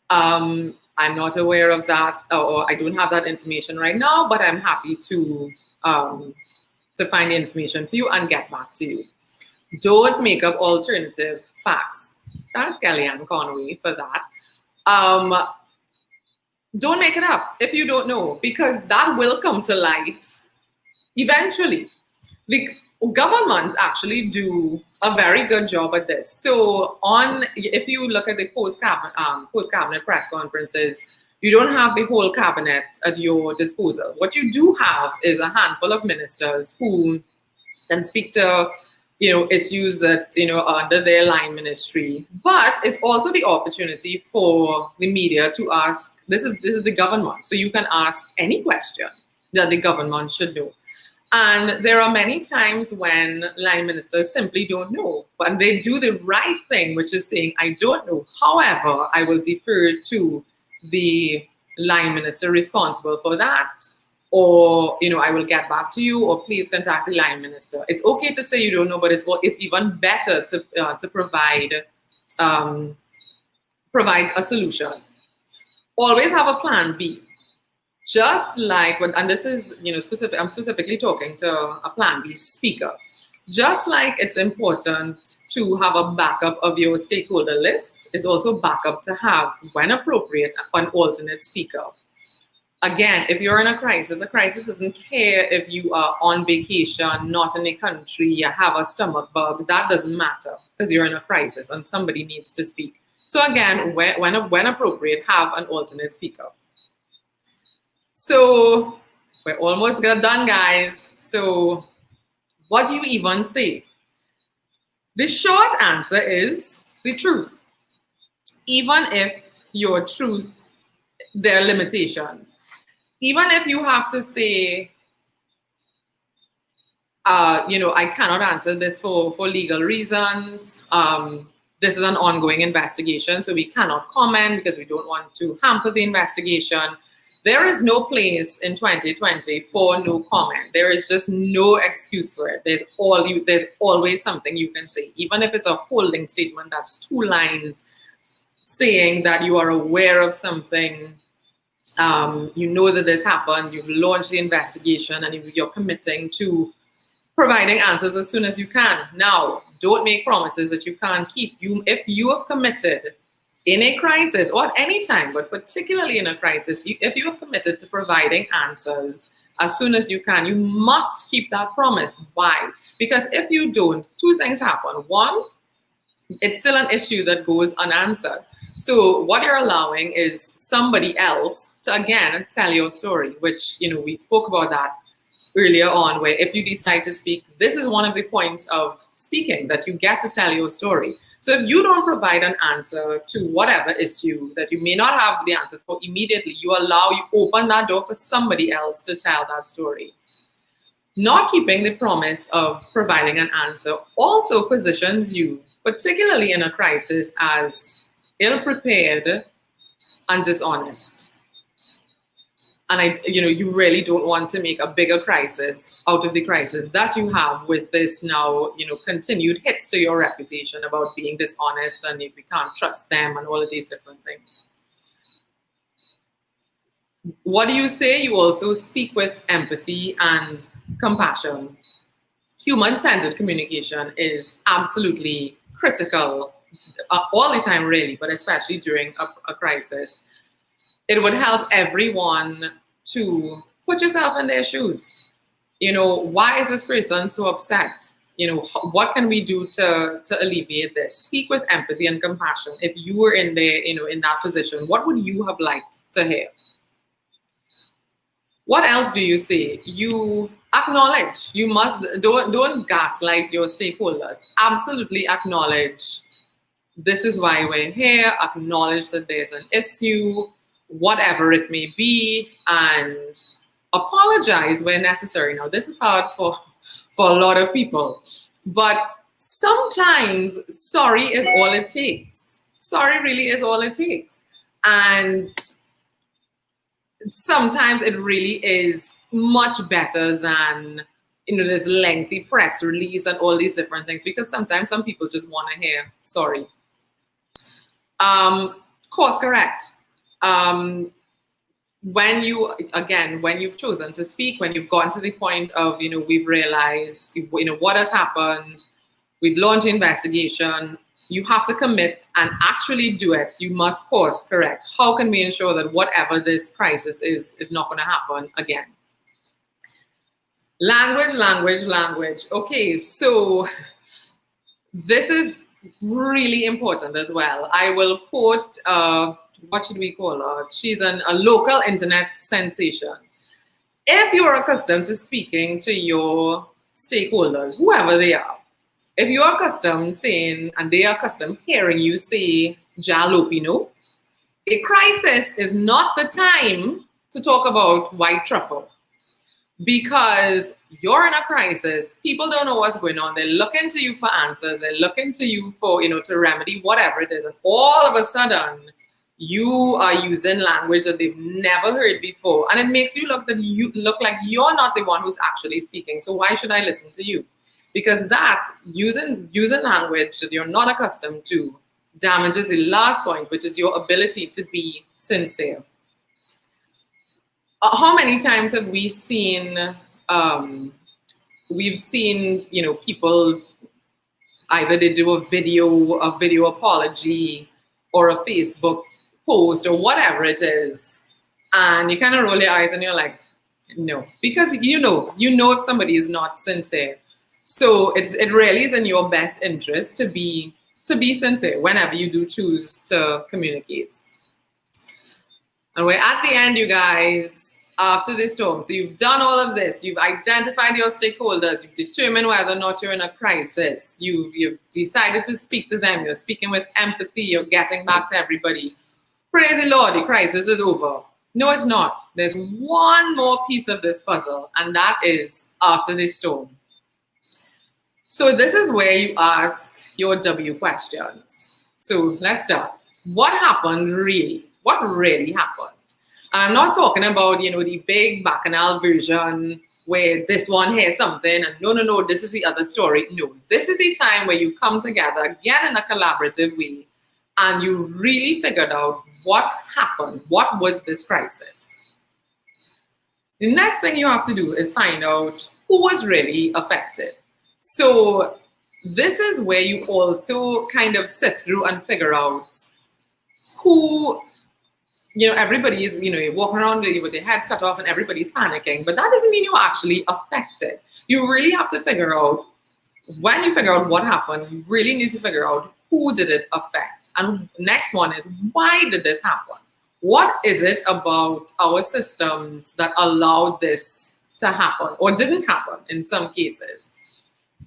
I'm not aware of that, or I don't have that information right now, but I'm happy to find the information for you and get back to you. Don't make up alternative facts. Thanks, Kellyanne Conway, for that. Don't make it up if you don't know, because that will come to light eventually. The governments actually do a very good job at this. So if you look at the post-cabinet press conferences, you don't have the whole cabinet at your disposal. What you do have is a handful of ministers who can speak to issues that are under their line ministry. But it's also the opportunity for the media to ask. This is the government, so you can ask any question that the government should know. And there are many times when line ministers simply don't know, but they do the right thing, which is saying, I don't know. However, I will defer to the line minister responsible for that, or I will get back to you, or please contact the line minister. It's okay to say you don't know, but it's even better to provide a solution. Always have a plan B. Just like and this is specific. I'm specifically talking to a plan B speaker. Just like it's important to have a backup of your stakeholder list, it's also backup to have, when appropriate, an alternate speaker. Again, if you're in a crisis doesn't care if you are on vacation, not in the country, you have a stomach bug. That doesn't matter, because you're in a crisis and somebody needs to speak. So again, when appropriate, have an alternate speaker. So we're almost done, guys. So what do you even say? The short answer is the truth. Even if your truth, there are limitations. Even if you have to say, I cannot answer this for legal reasons. This is an ongoing investigation, so we cannot comment because we don't want to hamper the investigation. There is no place in 2020 for no comment. There is just no excuse for it. There's always something you can say, even if it's a holding statement that's 2 lines saying that you are aware of something. You know that this happened, you've launched the investigation, and you're committing to providing answers as soon as you can. Now, don't make promises that you can't keep. If you have committed in a crisis, or at any time, but particularly in a crisis, if you have committed to providing answers as soon as you can, you must keep that promise. Why? Because if you don't, 2 things happen. 1, it's still an issue that goes unanswered. So what you're allowing is somebody else to, again, tell your story, which, we spoke about that earlier on, where if you decide to speak, this is one of the points of speaking, that you get to tell your story. So if you don't provide an answer to whatever issue that you may not have the answer for immediately, you open that door for somebody else to tell that story. Not keeping the promise of providing an answer also positions you, particularly in a crisis, as ill-prepared and dishonest. And you really don't want to make a bigger crisis out of the crisis that you have with this now, continued hits to your reputation about being dishonest and if we can't trust them and all of these different things. What do you say? You also speak with empathy and compassion. Human-centered communication is absolutely critical all the time, really, but especially during a crisis. It would help everyone to put yourself in their shoes. Why is this person so upset? What can we do to alleviate this? Speak with empathy and compassion. If you were in there, in that position, what would you have liked to hear? What else do you say? You acknowledge. You must don't gaslight your stakeholders. Absolutely acknowledge. This is why we're here. Acknowledge that there's an issue, whatever it may be, and apologize where necessary. Now, this is hard for a lot of people, but sometimes sorry is all it takes. Sorry really is all it takes. And sometimes it really is much better than this lengthy press release and all these different things, because sometimes some people just want to hear sorry. Course correct. When you've chosen to speak, when you've gotten to the point of, we've realized, what has happened, we've launched investigation, you have to commit and actually do it. You must course correct. How can we ensure that whatever this crisis is not going to happen again? Language. Okay, so this is really important as well. I will quote, what should we call her? She's a local internet sensation. If you're accustomed to speaking to your stakeholders, whoever they are, if you're accustomed saying, and they are accustomed hearing you say, jalopino, a crisis is not the time to talk about white truffle. Because you're in a crisis, people don't know what's going on. They're looking to you for answers. They're looking to you for, to remedy whatever it is. And all of a sudden, you are using language that they've never heard before. And it makes you look like you're not the one who's actually speaking. So why should I listen to you? Because that, using language that you're not accustomed to, damages the last point, which is your ability to be sincere. How many times have we seen, people, either they do a video apology or a Facebook post or whatever it is, and you kind of roll your eyes and you're like, no, because you know if somebody is not sincere. So it really is in your best interest to be sincere whenever you do choose to communicate. And we're at the end, you guys, after this storm. So you've done all of this. You've identified your stakeholders. You've determined whether or not you're in a crisis. You've decided to speak to them. You're speaking with empathy. You're getting back to everybody. Praise the Lord, the crisis is over. No, it's not. There's one more piece of this puzzle, and that is after this storm. So this is where you ask your W questions. So let's start. What happened really? What really happened? And I'm not talking about, the big bacchanal version where this one hears something and no, this is the other story. No, this is a time where you come together again in a collaborative way and you really figured out what happened. What was this crisis? The next thing you have to do is find out who was really affected. So this is where you also kind of sift through and figure out who, everybody is, you're walking around with their heads cut off and everybody's panicking, but that doesn't mean you're actually affected. You really have to figure out, when you figure out what happened, you really need to figure out who did it affect. And next one is, why did this happen? What is it about our systems that allowed this to happen or didn't happen in some cases?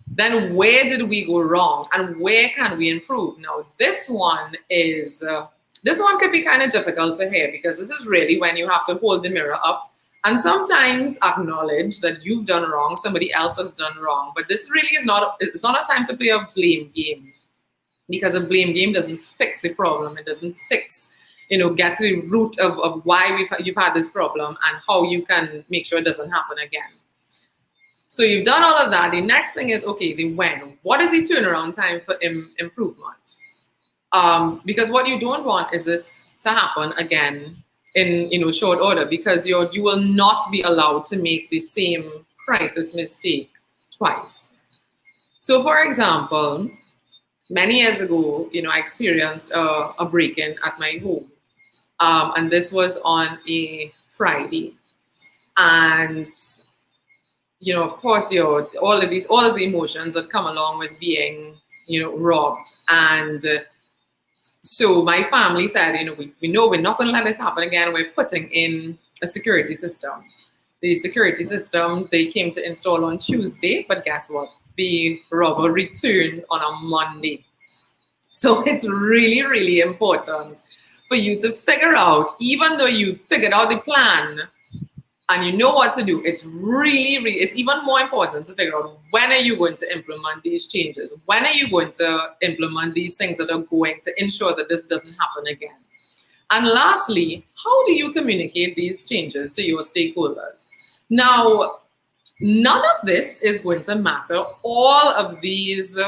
Then where did we go wrong and where can we improve? Now, this one could be kind of difficult to hear because this is really when you have to hold the mirror up and sometimes acknowledge that you've done wrong, somebody else has done wrong. But this really is it's not a time to play a blame game, because a blame game doesn't fix the problem. It doesn't fix, get to the root of why you've had this problem and how you can make sure it doesn't happen again. So you've done all of that. The next thing is, okay, the when. What is the turnaround time for improvement? Because what you don't want is this to happen again in short order, because you will not be allowed to make the same crisis mistake twice. So for example, many years ago, I experienced a break-in at my home. And this was on a Friday. And of course, all of the emotions that come along with being, robbed. And so my family said, we know we're not going to let this happen again. We're putting in a security system. The security system they came to install on Tuesday, but guess what? The robber returned on a Monday. So it's really, really important for you to figure out, even though you figured out the plan and you know what to do, it's even more important to figure out, when are you going to implement these changes? When are you going to implement these things that are going to ensure that this doesn't happen again? And lastly, how do you communicate these changes to your stakeholders? Now, none of this is going to matter. All of these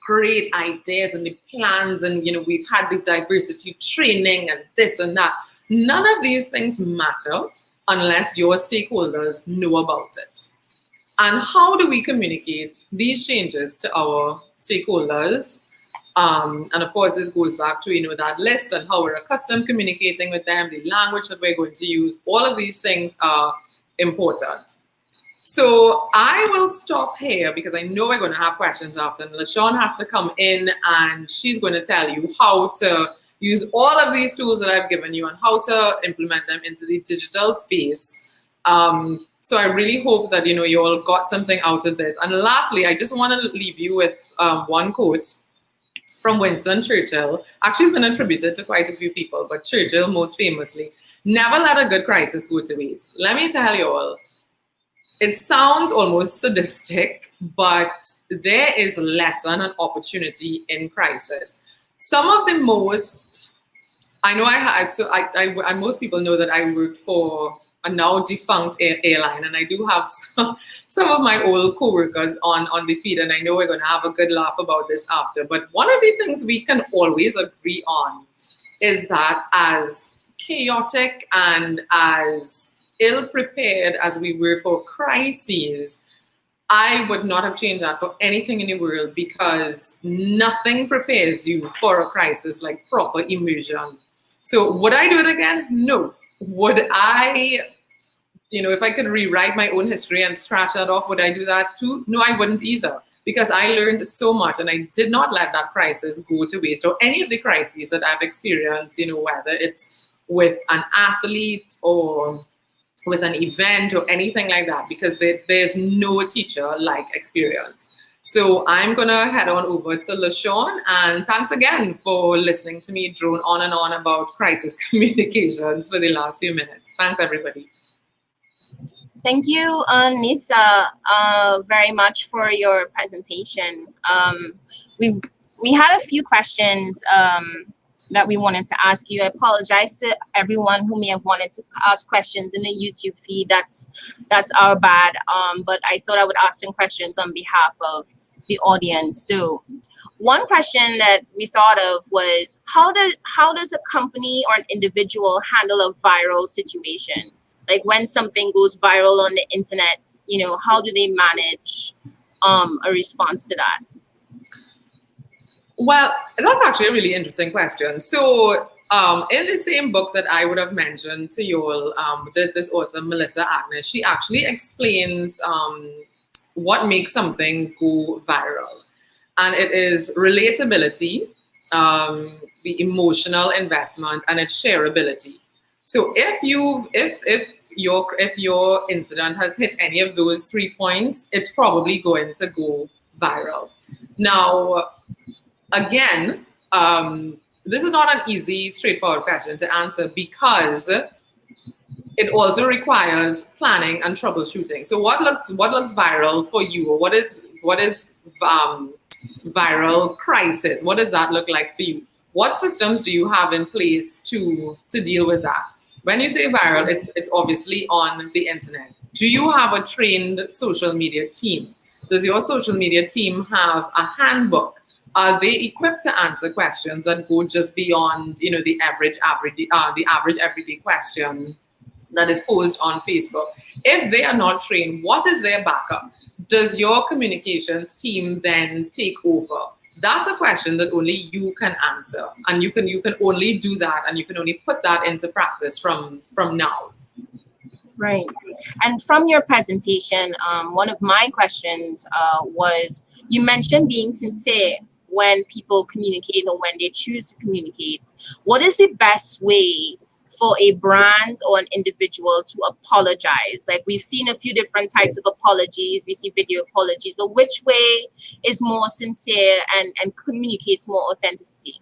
great ideas and the plans, and we've had the diversity training and this and that. None of these things matter unless your stakeholders know about it. And how do we communicate these changes to our stakeholders? And of course, this goes back to that list and how we're accustomed communicating with them, the language that we're going to use. All of these things are important. So I will stop here because I know we're going to have questions after. And Lashaun has to come in and she's going to tell you how to use all of these tools that I've given you and how to implement them into the digital space. So I really hope that you all got something out of this. And lastly, I just want to leave you with one quote from Winston Churchill. Actually, it's been attributed to quite a few people, but Churchill most famously: never let a good crisis go to waste. Let me tell you all, it sounds almost sadistic, but there is lesson and opportunity in crisis. Some of the most, I know most people know that I worked for a now defunct airline, and I do have some of my old co-workers on the feed, and I know we're going to have a good laugh about this after. But one of the things we can always agree on is that as chaotic and as ill-prepared as we were for crises, I would not have changed that for anything in the world, because nothing prepares you for a crisis like proper immersion. So would I do it again? No. Would I, if I could rewrite my own history and scratch that off, would I do that too? No, I wouldn't either, because I learned so much and I did not let that crisis go to waste, or any of the crises that I've experienced, whether it's with an athlete or with an event or anything like that, because there's no teacher like experience. So I'm gonna head on over to Lashaun, and thanks again for listening to me drone on and on about crisis communications for the last few minutes. Thanks, everybody. Thank you, Nyssa, very much for your presentation. We had a few questions that we wanted to ask you. I apologize to everyone who may have wanted to ask questions in the YouTube feed. That's our bad. But I thought I would ask some questions on behalf of the audience. So one question that we thought of was, how does a company or an individual handle a viral situation? Like when something goes viral on the internet, how do they manage a response to that? Well, that's actually a really interesting question. So in the same book that I would have mentioned to you all, this author, Melissa Agnes, she actually explains what makes something go viral. And it is relatability, the emotional investment, and its shareability. So if your incident has hit any of those 3 points, it's probably going to go viral. Now, again, this is not an easy, straightforward question to answer, because it also requires planning and troubleshooting. So what looks viral for you, or what is viral crisis? What does that look like for you? What systems do you have in place to deal with that? When you say viral, it's obviously on the internet. Do you have a trained social media team? Does your social media team have a handbook? Are they equipped to answer questions that go just beyond, the average everyday question that is posed on Facebook? If they are not trained, what is their backup? Does your communications team then take over? That's a question that only you can answer, and you can only do that, and you can only put that into practice from now. Right. And from your presentation, one of my questions was, you mentioned being sincere when people communicate or when they choose to communicate. What is the best way for a brand or an individual to apologize? Like, we've seen a few different types of apologies. We see video apologies, but which way is more sincere and communicates more authenticity?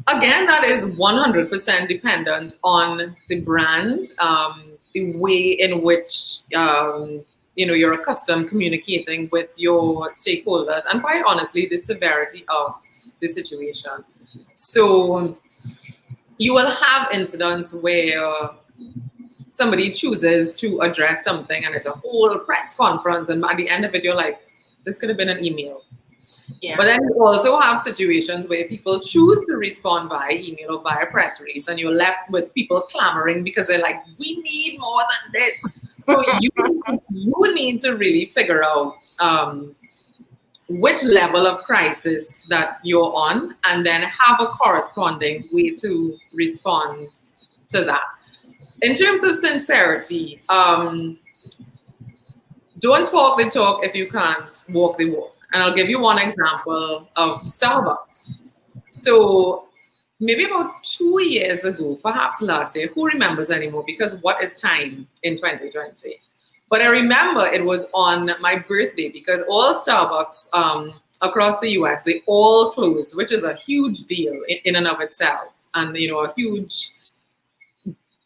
Again, that is 100% dependent on the brand, the way in which you're accustomed communicating with your stakeholders, and quite honestly, the severity of the situation. So you will have incidents where somebody chooses to address something and it's a whole press conference, and at the end of it, you're like, this could have been an email. Yeah. But then you also have situations where people choose to respond via email or via press release, and you're left with people clamoring because they're like, we need more than this. So you need to really figure out which level of crisis that you're on, and then have a corresponding way to respond to that. In terms of sincerity, don't talk the talk if you can't walk the walk. And I'll give you one example of Starbucks. So maybe about 2 years ago, perhaps last year, who remembers anymore? Because what is time in 2020? But I remember it was on my birthday, because all Starbucks across the US, they all closed, which is a huge deal in and of itself. And, a huge,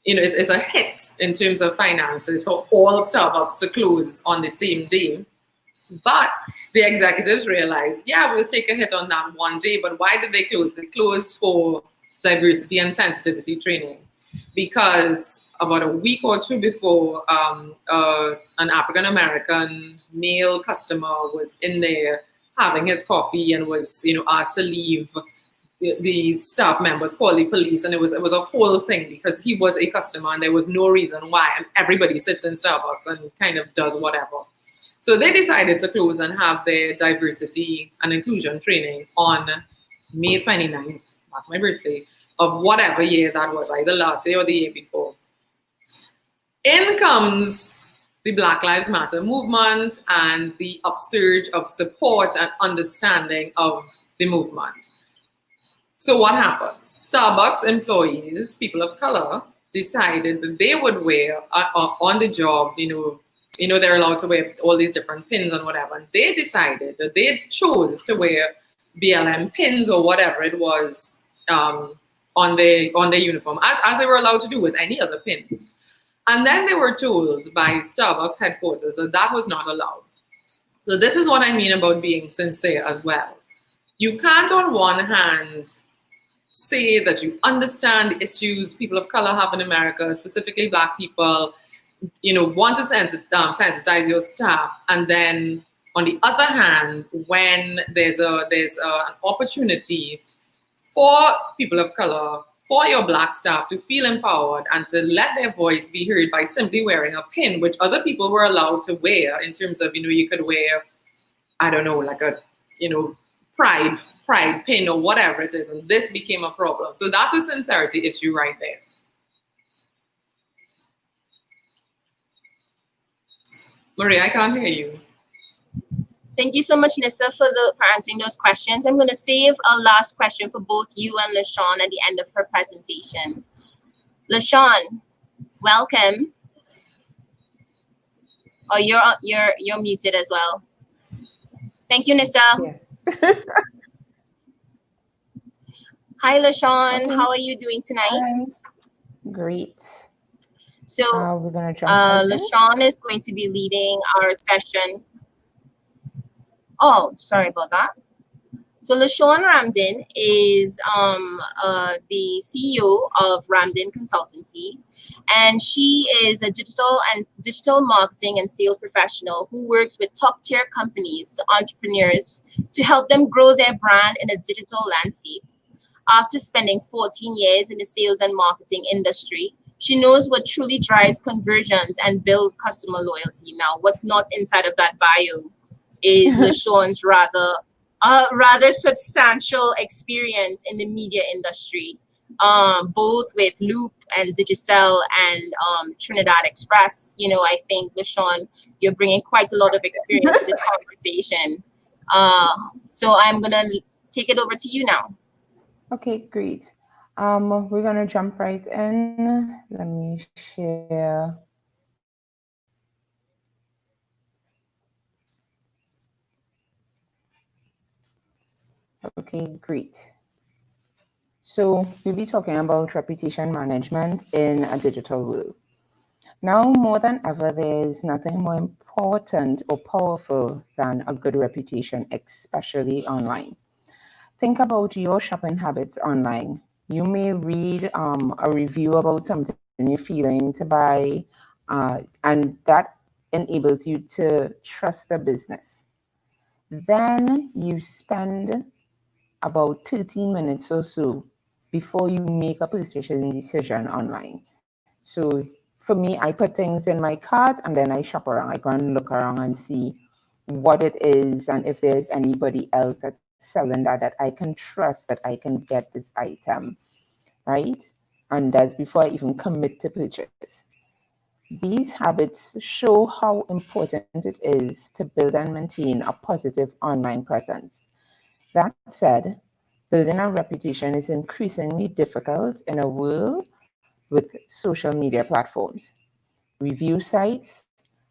it's a hit in terms of finances for all Starbucks to close on the same day. But the executives realized, yeah, we'll take a hit on that one day, but why did they close? They closed for diversity and sensitivity training, because about a week or two before, an African-American male customer was in there having his coffee and was, asked to leave. The staff members called the police, and it was a whole thing, because he was a customer and there was no reason why, and everybody sits in Starbucks and kind of does whatever. So they decided to close and have their diversity and inclusion training on May 29th, that's my birthday, of whatever year that was, either last year or the year before. In comes the Black Lives Matter movement and the upsurge of support and understanding of the movement. So what happens? Starbucks employees, people of color, decided that they would wear on the job, they're allowed to wear all these different pins and whatever. And they decided that they chose to wear BLM pins or whatever it was on their uniform, as they were allowed to do with any other pins. And then they were told by Starbucks headquarters that that was not allowed. So this is what I mean about being sincere as well. You can't, on one hand, say that you understand the issues people of color have in America, specifically Black people, want to sensitize your staff, and then on the other hand, when there's an opportunity for people of color, for your Black staff to feel empowered and to let their voice be heard by simply wearing a pin, which other people were allowed to wear, in terms of, you could wear, I don't know, like a, pride pin or whatever it is, and this became a problem. So that's a sincerity issue right there. Maria, I can't hear you. Thank you so much, Nyssa, for answering those questions. I'm going to save a last question for both you and Lashaun at the end of her presentation. Lashaun, welcome. Oh, you're muted as well. Thank you, Nyssa. Yeah. Hi, Lashaun. Okay. How are you doing tonight? Hi. Great. So we're gonna jump Lashaun is going to be leading our session. Oh, sorry about that. So Lashaun Ramdin is the CEO of Ramdin Consultancy, and she is a digital marketing and sales professional who works with top-tier companies to entrepreneurs to help them grow their brand in a digital landscape. After spending 14 years in the sales and marketing industry, she knows what truly drives conversions and builds customer loyalty. Now, what's not inside of that bio is Lashaun's rather substantial experience in the media industry, both with Loop and Digicel and Trinidad Express. I think, Lashaun, you're bringing quite a lot of experience to this conversation. So I'm going to take it over to you now. Okay, great. We're gonna jump right in. Let me share. Okay, great. So we'll be talking about reputation management in a digital world. Now more than ever, there is nothing more important or powerful than a good reputation, especially online. Think about your shopping habits online. You may read a review about something you're feeling to buy, and that enables you to trust the business. Then you spend about 13 minutes or so before you make a purchasing decision online. So for me, I put things in my cart and then I shop around. I go and look around and see what it is and if there's anybody else that's selling that I can trust that I can get this item, right? And that's before I even commit to purchase. These habits show how important it is to build and maintain a positive online presence. That said, building a reputation is increasingly difficult in a world with social media platforms, review sites,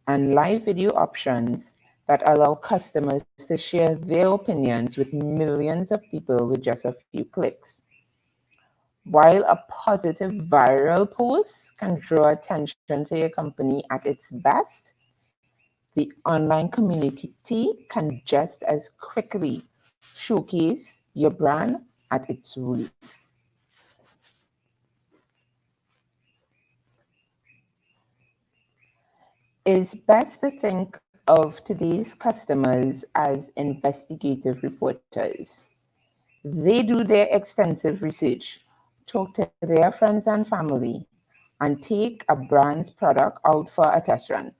and live video options that allow customers to share their opinions with millions of people with just a few clicks. While a positive viral post can draw attention to your company at its best, the online community can just as quickly showcase your brand at its roots. It's best to think of today's customers as investigative reporters. They do their extensive research, talk to their friends and family, and take a brand's product out for a test run.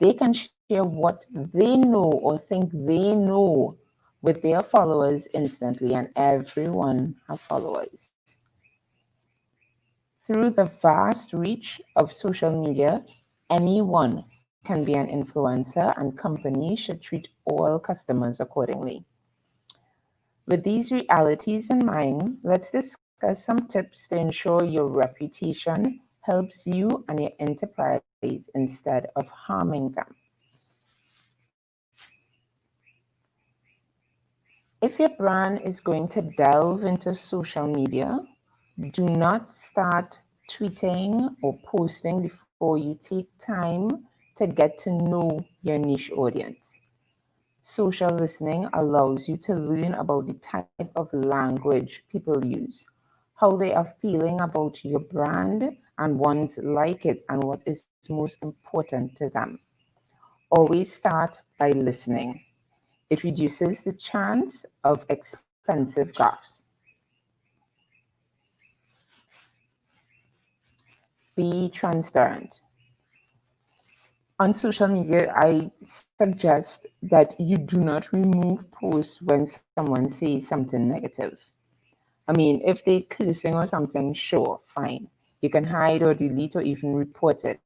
They can share what they know or think they know with their followers instantly, and everyone have followers. Through the vast reach of social media, anyone can be an influencer, and companies should treat all customers accordingly. With these realities in mind, let's discuss some tips to ensure your reputation helps you and your enterprise instead of harming them. If your brand is going to delve into social media, do not start tweeting or posting before you take time to get to know your niche audience. Social listening allows you to learn about the type of language people use, how they are feeling about your brand and want like it, and what is most important to them. Always start by listening. It reduces the chance of expensive gaffes. Be transparent. On social media, I suggest that you do not remove posts when someone says something negative. I mean, if they're cursing or something, sure, fine. You can hide or delete or even report it.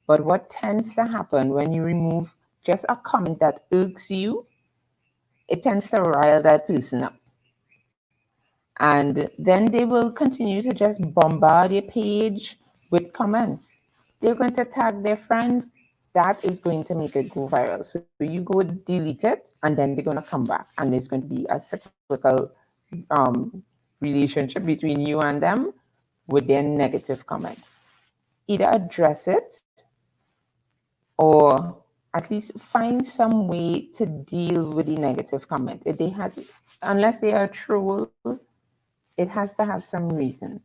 But what tends to happen when you remove just a comment that irks you, it tends to rile that person up. And then they will continue to just bombard your page with comments. They're going to tag their friends. That is going to make it go viral. So you go delete it, and then they're going to come back, and there's going to be a cyclical um, relationship between you and them with their negative comment. Either address it or at least find some way to deal with the negative comment. If they have, unless they are a troll, it has to have some reason.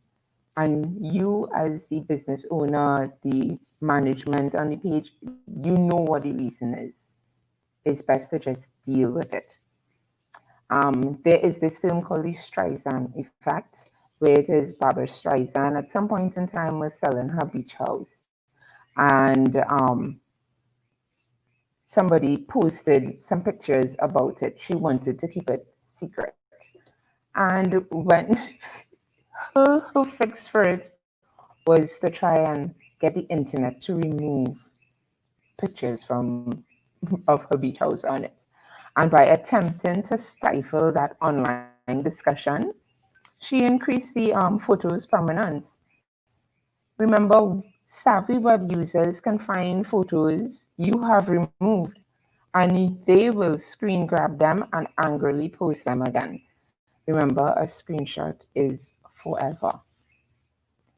And you, as the business owner, the management on the page, you know what the reason is. It's best to just deal with it. There is this film called the Streisand effect, where it is Barbara Streisand at some point in time was selling her beach house, and somebody posted some pictures about it. She wanted to keep it secret, and when her fix for it was to try and get the internet to remove pictures from of her beach house on it. And by attempting to stifle that online discussion, she increased the photo's prominence. Remember, savvy web users can find photos you have removed and they will screen grab them and angrily post them again. Remember, a screenshot is forever.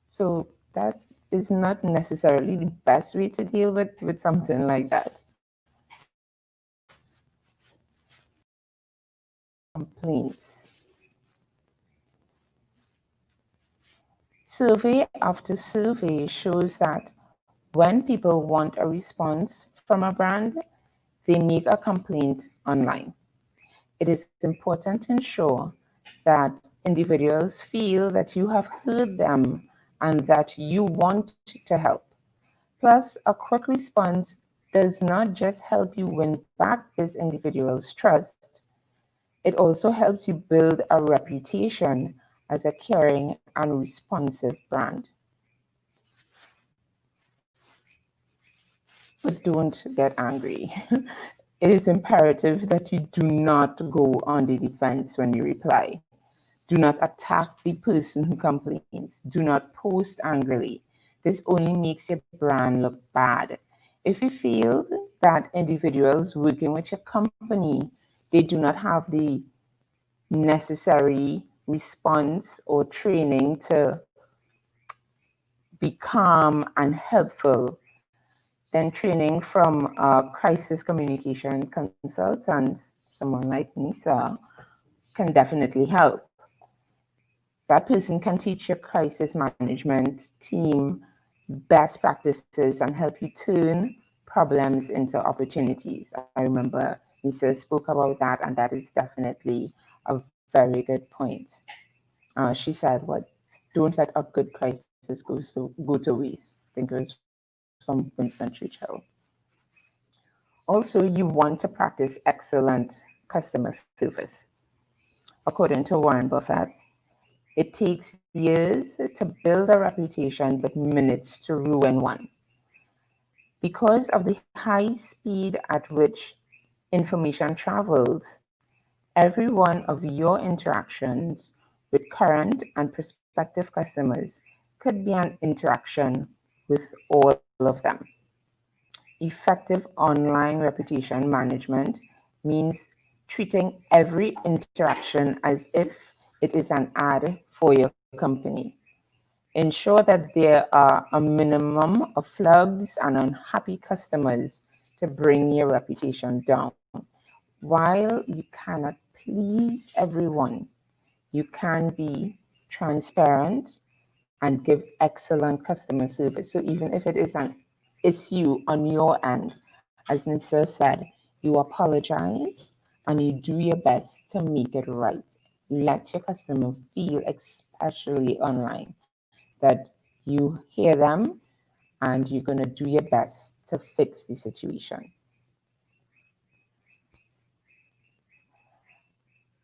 So that is not necessarily the best way to deal with something like that. Complaints. Survey after survey shows that when people want a response from a brand, they make a complaint online. It is important to ensure that individuals feel that you have heard them and that you want to help. Plus, a quick response does not just help you win back this individual's trust, it also helps you build a reputation as a caring and responsive brand. But don't get angry. It is imperative that you do not go on the defense when you reply. Do not attack the person who complains. Do not post angrily. This only makes your brand look bad. If you feel that individuals working with your company, they do not have the necessary response or training to be calm and helpful, then training from a crisis communication consultant, someone like Nyssa, can definitely help. That person can teach your crisis management team best practices and help you turn problems into opportunities. I remember Nyssa spoke about that, and that is definitely a very good point. She said, "What? Don't let a good crisis go to waste." I think it was from Winston Churchill. Also, you want to practice excellent customer service. According to Warren Buffett, it takes years to build a reputation, but minutes to ruin one. Because of the high speed at which information travels, every one of your interactions with current and prospective customers could be an interaction with all of them. Effective online reputation management means treating every interaction as if it is an ad for your company. Ensure that there are a minimum of flags and unhappy customers to bring your reputation down. While you cannot please everyone, you can be transparent and give excellent customer service. So even if it is an issue on your end, as Nisa said, you apologize and you do your best to make it right. Let your customer feel, especially online, that you hear them and you're going to do your best to fix the situation.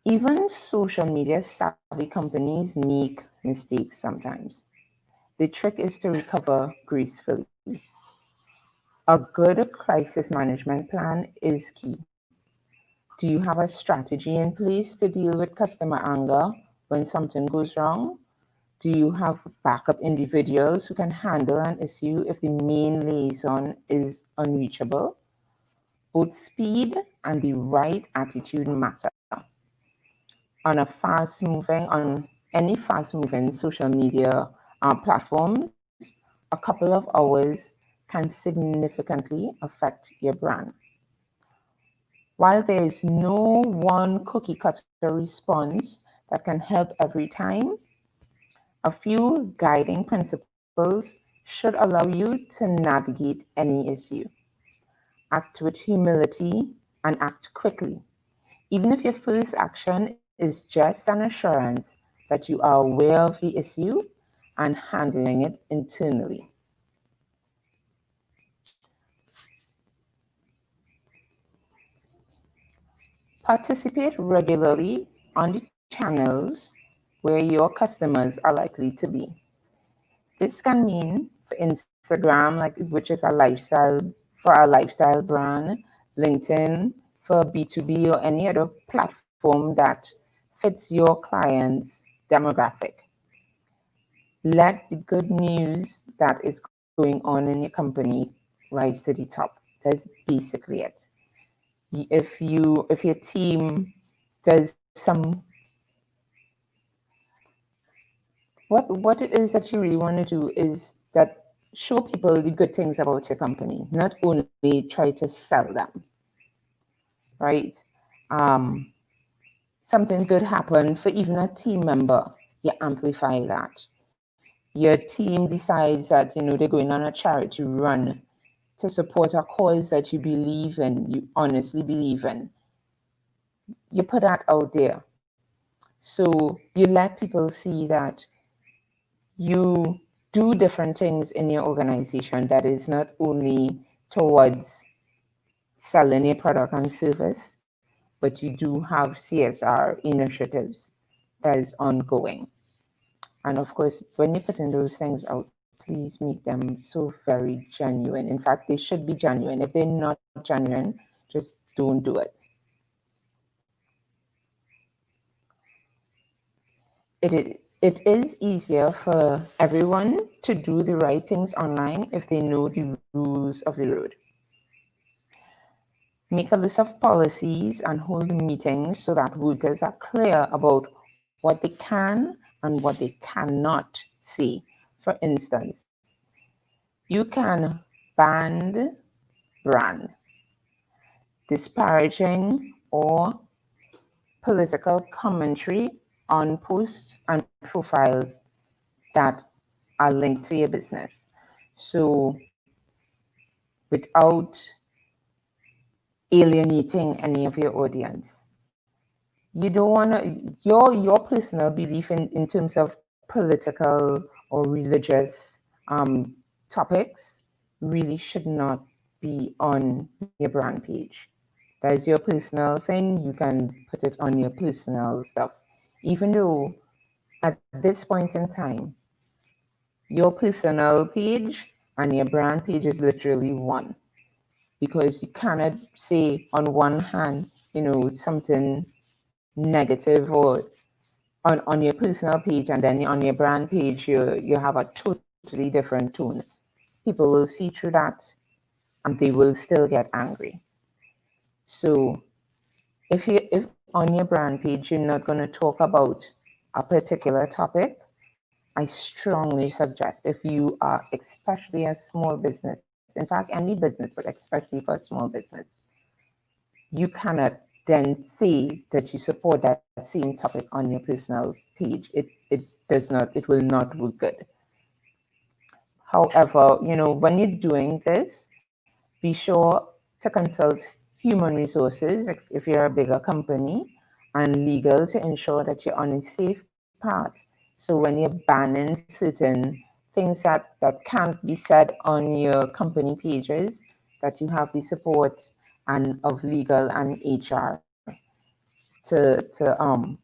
Even social media savvy companies make mistakes sometimes. The trick is to recover gracefully. A good crisis management plan is key. Do you have a strategy in place to deal with customer anger when something goes wrong? Do you have backup individuals who can handle an issue if the main liaison is unreachable? Both speed and the right attitude matter. On any fast-moving social media platforms, a couple of hours can significantly affect your brand. While there is no one cookie cutter response that can help every time, a few guiding principles should allow you to navigate any issue. Act with humility and act quickly. Even if your first action is just an assurance that you are aware of the issue and handling it internally. Participate regularly on the channels where your customers are likely to be. This can mean for Instagram, which is a lifestyle for a lifestyle brand, LinkedIn for B2B, or any other platform that fits your client's demographic. Let the good news that is going on in your company rise to the top. That's basically it. If your team does some what it is that you really want to do is that show people the good things about your company, not only try to sell them, right? Something good happened for even a team member, you amplify that. Your team decides that they're going on a charity run to support a cause that you believe in, you honestly believe in. You put that out there. So you let people see that you do different things in your organization that is not only towards selling your product and service, but you do have CSR initiatives that is ongoing. And of course, when you're putting those things out, please make them so very genuine. In fact, they should be genuine. If they're not genuine, just don't do it. It is easier for everyone to do the right things online if they know the rules of the road. Make a list of policies and hold meetings so that workers are clear about what they can and what they cannot say. For instance, you can ban brand, disparaging or political commentary on posts and profiles that are linked to your business. So without alienating any of your audience. You don't want to, your personal belief in terms of political or religious topics really should not be on your brand page. That is your personal thing. You can put it on your personal stuff. Even though at this point in time, your personal page and your brand page is literally one. Because you cannot say on one hand, something negative or on your personal page, and then on your brand page you have a totally different tone. People will see through that and they will still get angry. So if on your brand page you're not going to talk about a particular topic, I strongly suggest, if you are especially a small business, in fact any business, but especially for a small business, you cannot then say that you support that same topic on your personal page. It will not look good. However, when you're doing this, be sure to consult human resources if you're a bigger company, and legal to ensure that you're on a safe path. So when you're banning certain things that can't be said on your company pages, that you have the support and of legal and HR to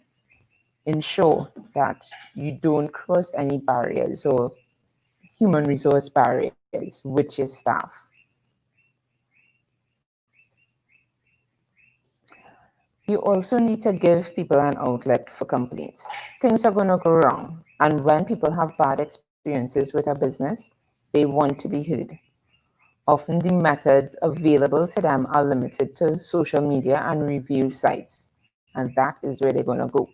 ensure that you don't cross any barriers or human resource barriers with your staff. You also need to give people an outlet for complaints. Things are going to go wrong, and when people have bad experiences with a business, they want to be heard. Often the methods available to them are limited to social media and review sites, and that is where they're going to go.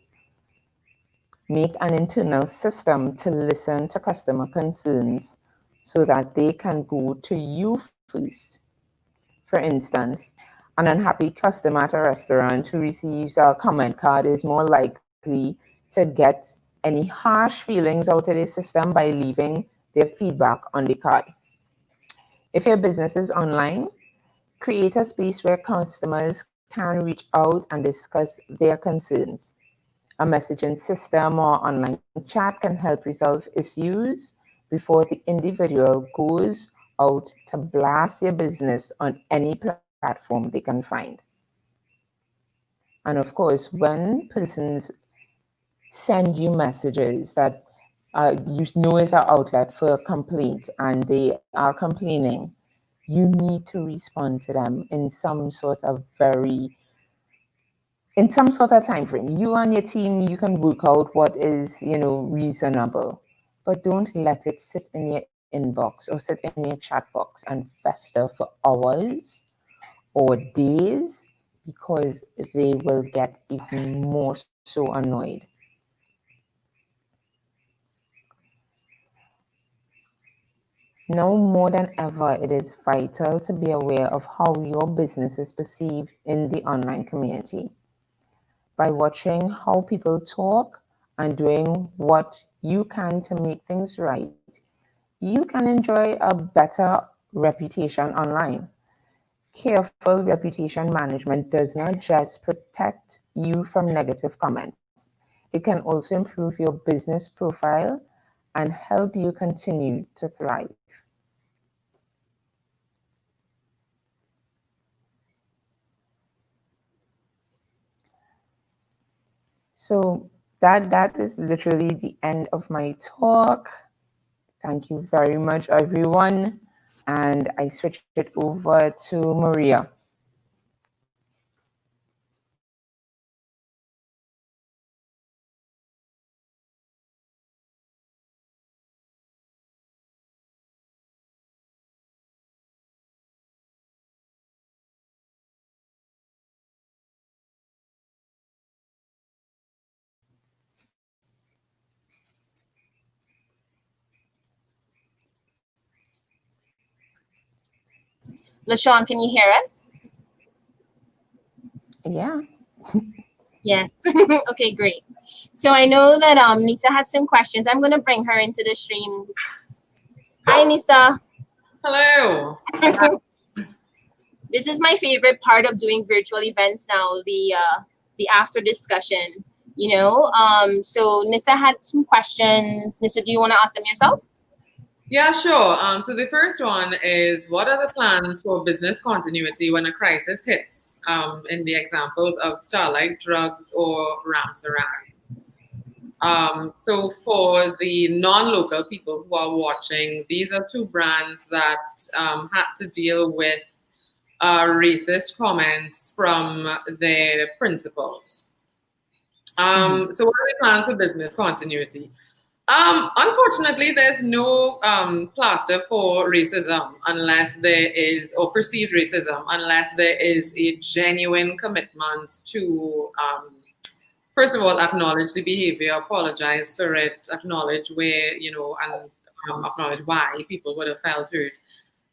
Make an internal system to listen to customer concerns so that they can go to you first. For instance, an unhappy customer at a restaurant who receives a comment card is more likely to get any harsh feelings out of the system by leaving their feedback on the card. If your business is online, create a space where customers can reach out and discuss their concerns. A messaging system or online chat can help resolve issues before the individual goes out to blast your business on any platform they can find. And of course, when persons send you messages that you know is an outlet for a complaint and they are complaining, you need to respond to them in some sort of time frame. You and your team, you can work out what is, reasonable, but don't let it sit in your inbox or sit in your chat box and fester for hours or days, because they will get even more so annoyed. Now more than ever, it is vital to be aware of how your business is perceived in the online community. By watching how people talk and doing what you can to make things right, you can enjoy a better reputation online. Careful reputation management does not just protect you from negative comments, it can also improve your business profile and help you continue to thrive. So that is literally the end of my talk. Thank you very much, everyone. And I switch it over to Maria. Lashaun, can you hear us? Yeah. Yes. Okay, great. So I know that Nyssa had some questions. I'm gonna bring her into the stream. Hi, Nyssa. Hello. This is my favorite part of doing virtual events now, the after discussion. So Nyssa had some questions. Nyssa, do you want to ask them yourself? Yeah, sure. So the first one is, what are the plans for business continuity when a crisis hits? In the examples of Starlight Drugs or Ramsaran. So for the non-local people who are watching, these are two brands that had to deal with racist comments from their principals. So what are the plans for business continuity? Unfortunately, there's no plaster for racism unless there is, or perceived racism, unless there is a genuine commitment to, first of all, acknowledge the behavior, apologize for it, acknowledge where, and acknowledge why people would have felt hurt,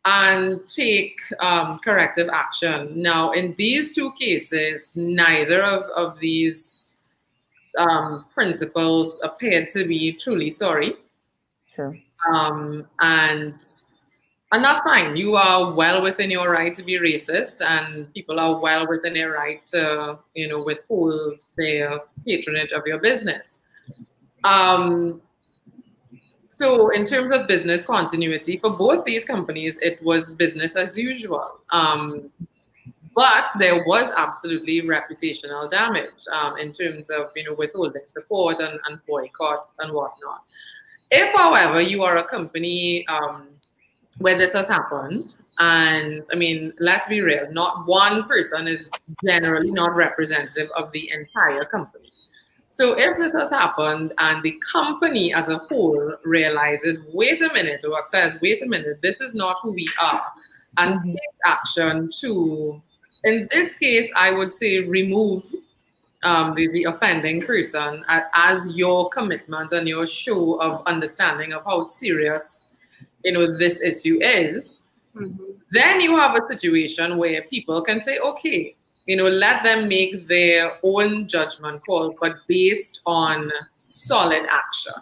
and take corrective action. Now, in these two cases, neither of these principals appeared to be truly sorry. Sure. And that's fine. You are well within your right to be racist, and people are well within their right to, withhold their patronage of your business. So in terms of business continuity, for both these companies, it was business as usual. But there was absolutely reputational damage in terms of, withholding support and boycott and whatnot. If, however, you are a company where this has happened, and I mean, let's be real, not one person is generally not representative of the entire company. So if this has happened and the company as a whole realizes, wait a minute, or says, wait a minute, this is not who we are, and take action to, in this case, I would say remove the offending person as your commitment and your show of understanding of how serious, this issue is. Then you have a situation where people can say, okay, let them make their own judgment call, but based on solid action.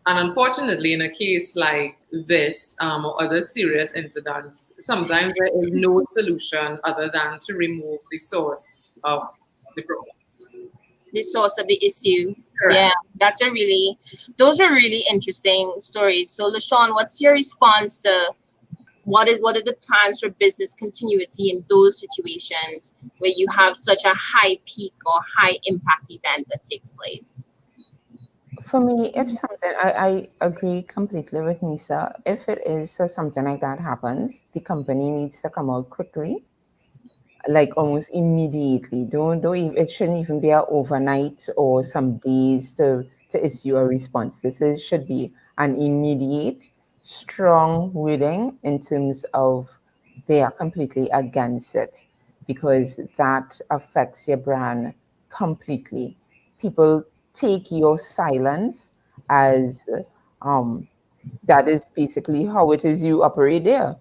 And unfortunately, in a case like this or other serious incidents, sometimes there is no solution other than to remove the source of the problem. The source of the issue. Correct. Yeah, those are really interesting stories. So Lashaun, what's your response to what are the plans for business continuity in those situations where you have such a high peak or high impact event that takes place? For me, if something, I agree completely with Nisa. If it is something like that happens, the company needs to come out quickly, like almost immediately. Don't even, it shouldn't even be a overnight or some days to issue a response. Should be an immediate, strong wording in terms of they are completely against it, because that affects your brand completely. People take your silence as um, that is basically how it is you operate there.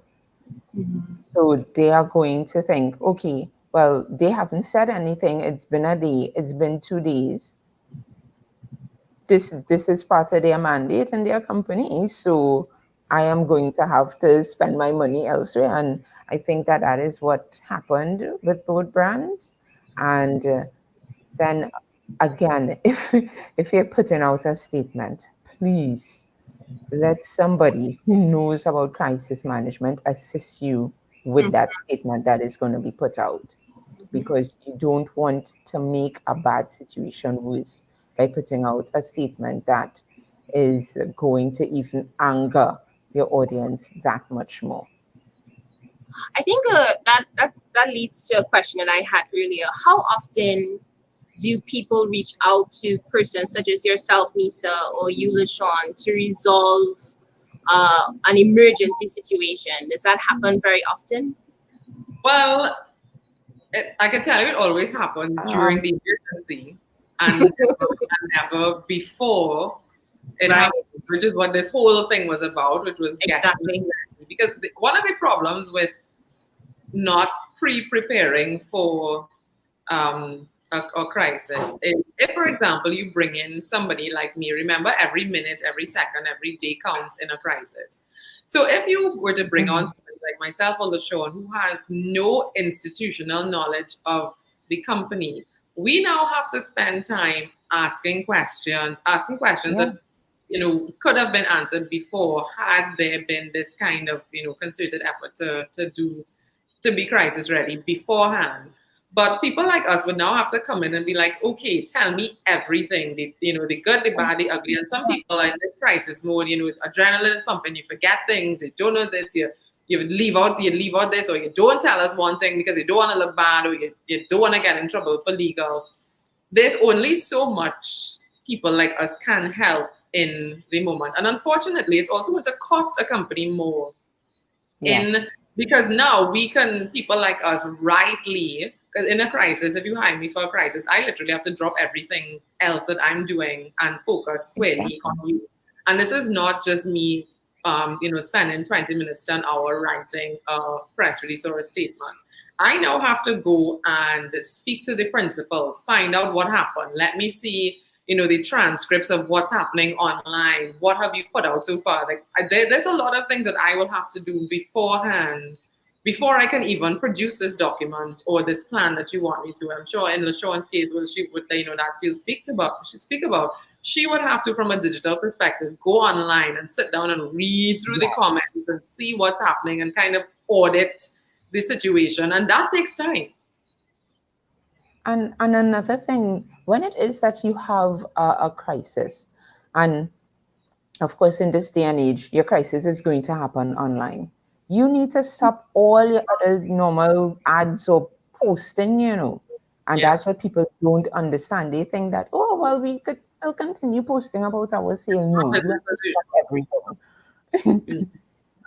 Mhm. So they are going to think, okay, well, they haven't said anything. It's been a day, it's been 2 days. This is part of their mandate in their company. So I am going to have to spend my money elsewhere. And I think that that is what happened with both brands. And then again, if you're putting out a statement, please let somebody who knows about crisis management assist you with Mhm. that statement that is going to be put out, because you don't want to make a bad situation worse by putting out a statement that is going to even anger your audience that much more. I think that leads to a question that I had earlier. How often do people reach out to persons such as yourself, Nisa, or you, Lashaun, to resolve an emergency situation? Does that happen very often? Well, I can tell you it always happens during Um, the emergency and never before it Right. happens, which is what this whole thing was about, which was getting Exactly. ready. Because one of the problems with not pre-preparing for a crisis is if, for example, you bring in somebody like me, remember every minute, every second, every day counts in a crisis. So if you were to bring on mhm. somebody like myself or LaShawn who has no institutional knowledge of the company, we now have to spend time asking questions Yeah, that could have been answered before had there been this kind of concerted effort to be crisis ready beforehand. But people like us would now have to come in and be like, okay, tell me everything, the good, the bad, the ugly. And some people are in this crisis mode, adrenaline is pumping, you forget things, you don't know this, you leave out this, or you don't tell us one thing because you don't want to look bad, or you don't want to get in trouble for legal. There's only so much people like us can help in the moment. And unfortunately, it's also going to cost a company more in yes, because now we can people like us rightly, because in a crisis, if you hire me for a crisis, I literally have to drop everything else that I'm doing and focus squarely exactly. on you. And this is not just me spending 20 minutes to an hour writing a press release or a statement. I now have to go and speak to the principals, find out what happened. Let me see, the transcripts of what's happening online. What have you put out so far? Like, there's a lot of things that I will have to do beforehand before I can even produce this document or this plan that you want me to. I'm sure in LaShawn's case, she would, that she'd speak about. She would have to, from a digital perspective, go online and sit down and read through the Yes. comments and see what's happening and kind of audit the situation. And that takes time. And another thing, when it is that you have a crisis, and of course, in this day and age, your crisis is going to happen online. You need to stop all your other normal ads or posting, and Yeah. that's what people don't understand. They think that, oh, well, we could still continue posting about our sale. No, you have to stop everything. Mm.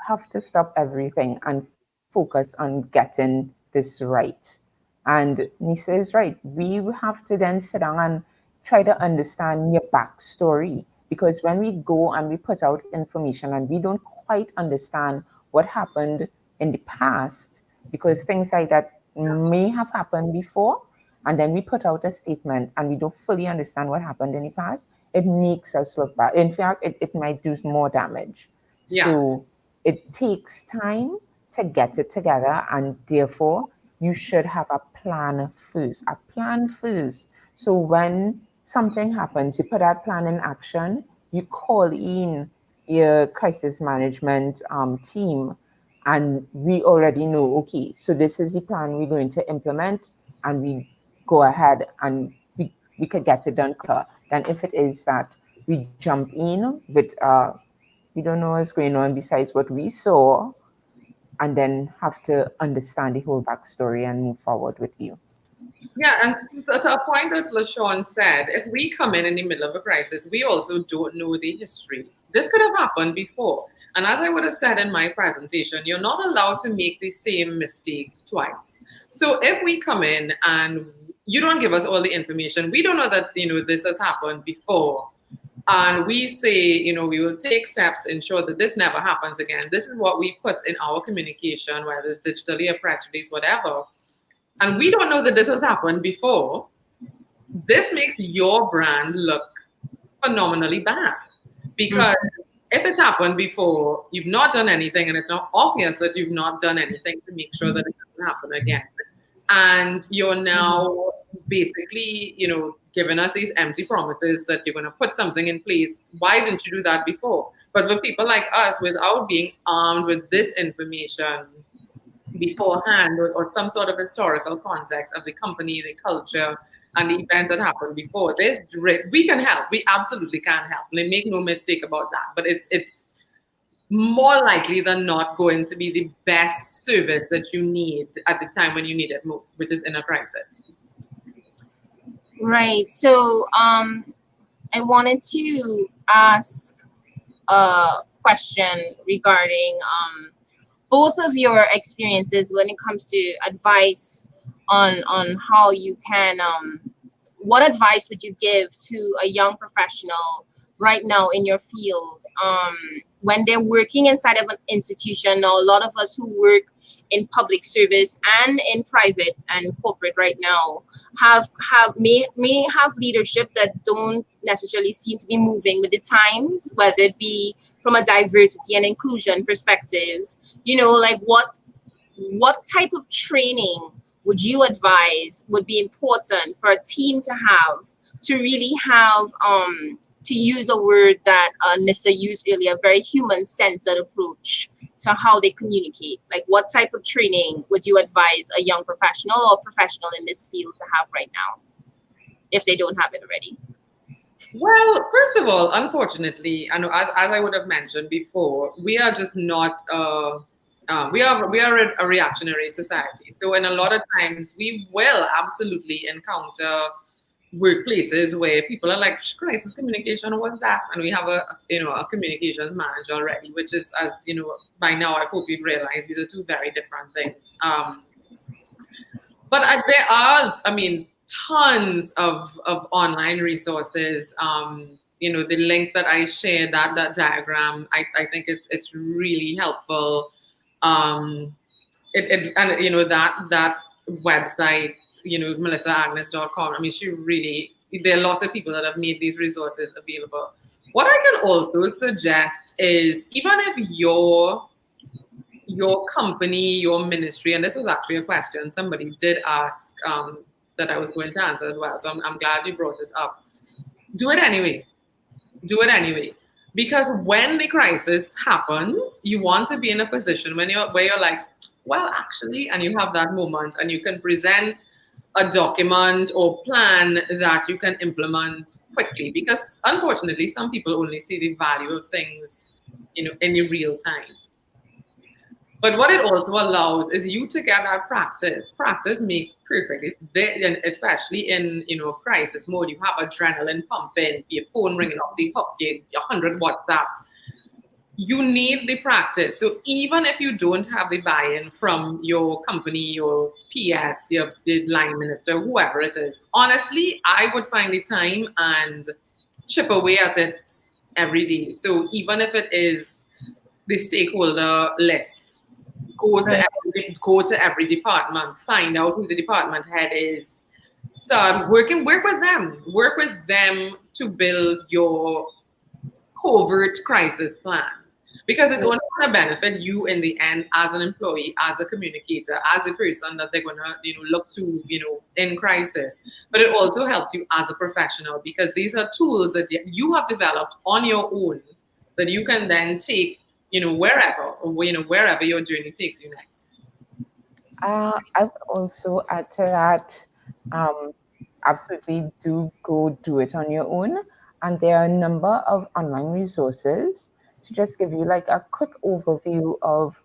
Have to stop everything and focus on getting this right. And Nisa is right. We have to then sit down and try to understand your backstory. Because when we go and we put out information and we don't quite understand what happened in the past, because things like that may have happened before, and then we put out a statement and we don't fully understand what happened in the past, it makes us look bad. In fact, it might do more damage. Yeah. So it takes time to get it together, and therefore you should have a plan first. A plan first. So when something happens, you put that plan in action, you call in your crisis management team, and we already know, okay, so this is the plan we're going to implement, and we go ahead and we could get it done quicker than if it is that we jump in with we don't know what's going on besides what we saw, and then have to understand the whole backstory and move forward with you. Yeah, and to a point that Lashaun said, if we come in the middle of a crisis, we also don't know the history. This could have happened before. And as I would have said in my presentation, you're not allowed to make the same mistake twice. So if we come in and you don't give us all the information, we don't know that, this has happened before. And we say, we will take steps to ensure that this never happens again. This is what we put in our communication, whether it's digitally, a press release, whatever. And we don't know that this has happened before. This makes your brand look phenomenally bad. Because if it's happened before, you've not done anything, and it's not obvious that you've not done anything to make sure that it doesn't happen again. And you're now basically, giving us these empty promises that you're going to put something in place. Why didn't you do that before? But for people like us, without being armed with this information beforehand, or some sort of historical context of the company, the culture, and the events that happened before, we can help. We absolutely can help. And make no mistake about that. But it's more likely than not going to be the best service that you need at the time when you need it most, which is in a crisis. Right. So I wanted to ask a question regarding both of your experiences when it comes to advice on how you can what advice would you give to a young professional right now in your field when they're working inside of an institution? Now, a lot of us who work in public service and in private and corporate right now may have leadership that don't necessarily seem to be moving with the times, whether it be from a diversity and inclusion perspective. Like what type of training would you advise would be important for a team to have to really have to use a word that Nyssa used earlier, a very human-centered approach to how they communicate? Like, what type of training would you advise a young professional or professional in this field to have right now, if they don't have it already? Well, first of all, unfortunately, I know, as I would have mentioned before, we are just not we are a reactionary society. So in a lot of times we will absolutely encounter workplaces where people are like, crisis communication, what's that? And we have a communications manager already, which is, as by now I hope you've realized these are two very different things. But there are, tons of online resources. The link that I shared, that diagram, I think it's really helpful. That website, melissaagnes.com. There are lots of people that have made these resources available. What I can also suggest is, even if your company, your ministry, and this was actually a question somebody did ask that I was going to answer as well. So I'm glad you brought it up. Do it anyway. Because when the crisis happens, you want to be in a position where you're like, well, actually, and you have that moment and you can present a document or plan that you can implement quickly. Because unfortunately, some people only see the value of things, in real time. But what it also allows is you to get that practice. Practice makes perfect. Especially in crisis mode, you have adrenaline pumping, your phone ringing off the hook, your 100 WhatsApps. You need the practice. So even if you don't have the buy-in from your company, your PS, your line minister, whoever it is, honestly, I would find the time and chip away at it every day. So even if it is the stakeholder list, go to every department, find out who the department head is, start work with them to build your covert crisis plan, because it's only going to benefit you in the end as an employee, as a communicator, as a person that they're going to look to in crisis. But it also helps you as a professional, because these are tools that you have developed on your own that you can then take wherever your journey takes you next. I would also add to that, absolutely do it on your own. And there are a number of online resources to just give you like a quick overview of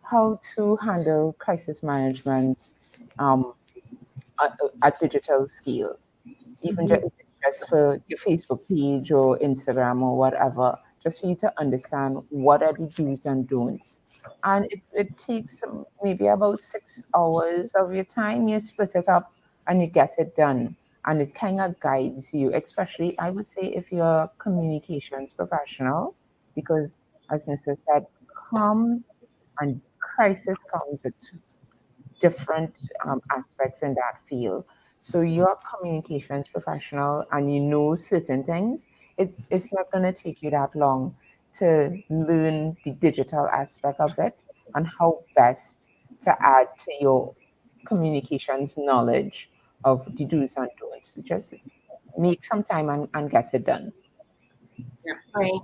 how to handle crisis management at digital scale, even just for your Facebook page or Instagram or whatever, just for you to understand what are the do's and don'ts. And it takes maybe about 6 hours of your time. You split it up and you get it done. And it kind of guides you, especially I would say if you're a communications professional, because as Nyssa said, comms and crisis comes with different aspects in that field. So you're a communications professional and you know certain things. It's not going to take you that long to learn the digital aspect of it and how best to add to your communications knowledge of the do's and don'ts. Just make some time and get it done. Yeah. Right.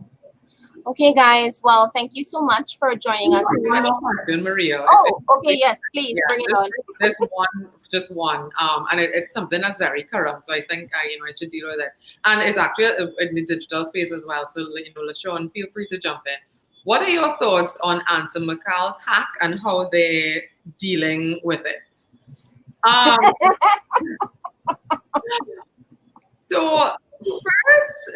Okay, guys. Well, thank you so much for joining us. One more question, Maria. Oh, okay. Yes, please bring it on. There's just one, and it's something that's very current. So I think I should deal with it, and it's actually in the digital space as well. So Lashaun, feel free to jump in. What are your thoughts on Answer McCall's hack and how they're dealing with it? So first,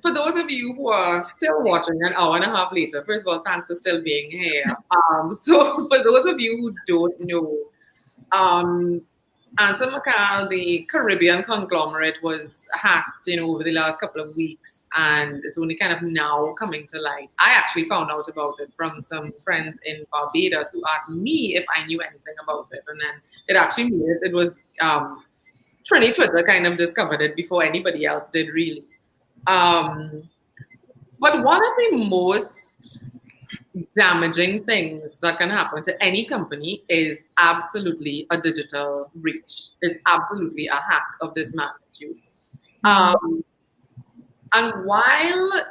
for those of you who are still watching an hour and a half later, first of all, thanks for still being here. So for those of you who don't know, Answer McCall, the Caribbean conglomerate, was hacked, over the last couple of weeks, and it's only kind of now coming to light. I actually found out about it from some friends in Barbados who asked me if I knew anything about it, and then it actually it was Trinidad Twitter kind of discovered it before anybody else did, really. But one of the most damaging things that can happen to any company is absolutely a digital breach. It's absolutely a hack of this magnitude. And while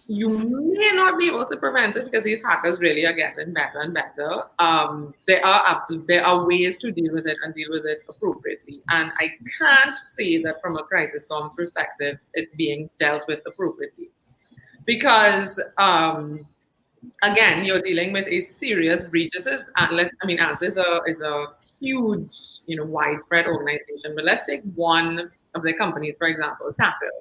you may not be able to prevent it because these hackers really are getting better and better, there are ways to deal with it and deal with it appropriately. And I can't say that from a crisis comms perspective, it's being dealt with appropriately. Because again, you're dealing with a serious breach. ANSA is a huge, widespread organization. But let's take one of the companies, for example, Tatil.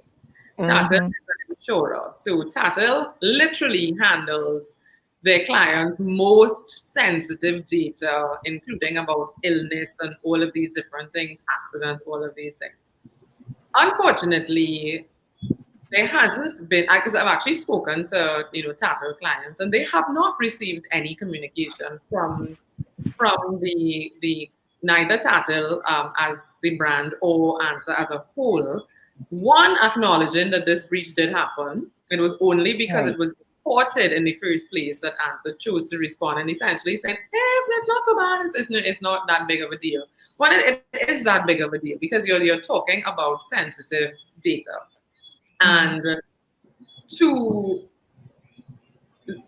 Tatil is an insurer. So Tatil literally handles their clients' most sensitive data, including about illness and all of these different things, accidents, all of these things. Unfortunately, there hasn't been, because I've actually spoken to Tatil clients, and they have not received any communication from the neither Tatil as the brand or Answer as a whole. One, acknowledging that this breach did happen. It was only because it was reported in the first place that Answer chose to respond and essentially said, it's not so bad. It's not that big of a deal. Well, it is that big of a deal because you're talking about sensitive data. And to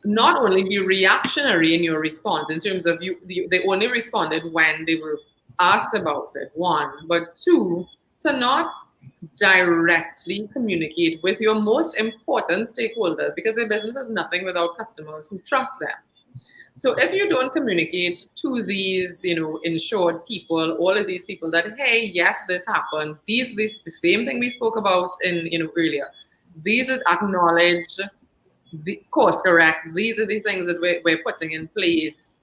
not only be reactionary in your response in terms of they only responded when they were asked about it, one, but two, to not directly communicate with your most important stakeholders, because their business is nothing without customers who trust them. So if you don't communicate to these, insured people, all of these people that, hey, yes, this happened. These the same thing we spoke about in, earlier. These is acknowledge, course correct. These are the things that we're putting in place.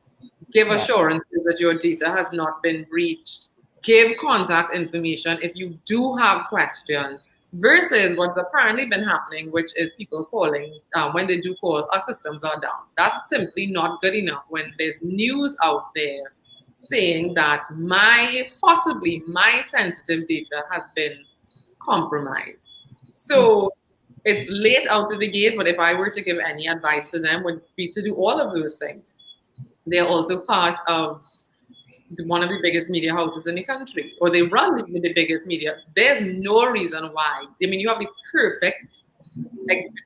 Give assurances that your data has not been breached. Give contact information if you do have questions. Versus what's apparently been happening, which is people calling, when they do call, our systems are down. That's simply not good enough when there's news out there saying that possibly my sensitive data has been compromised. So it's late out of the gate, but if I were to give any advice to them, would be to do all of those things. They're also part of one of the biggest media houses in the country, or they run the biggest media. There's no reason why. You have the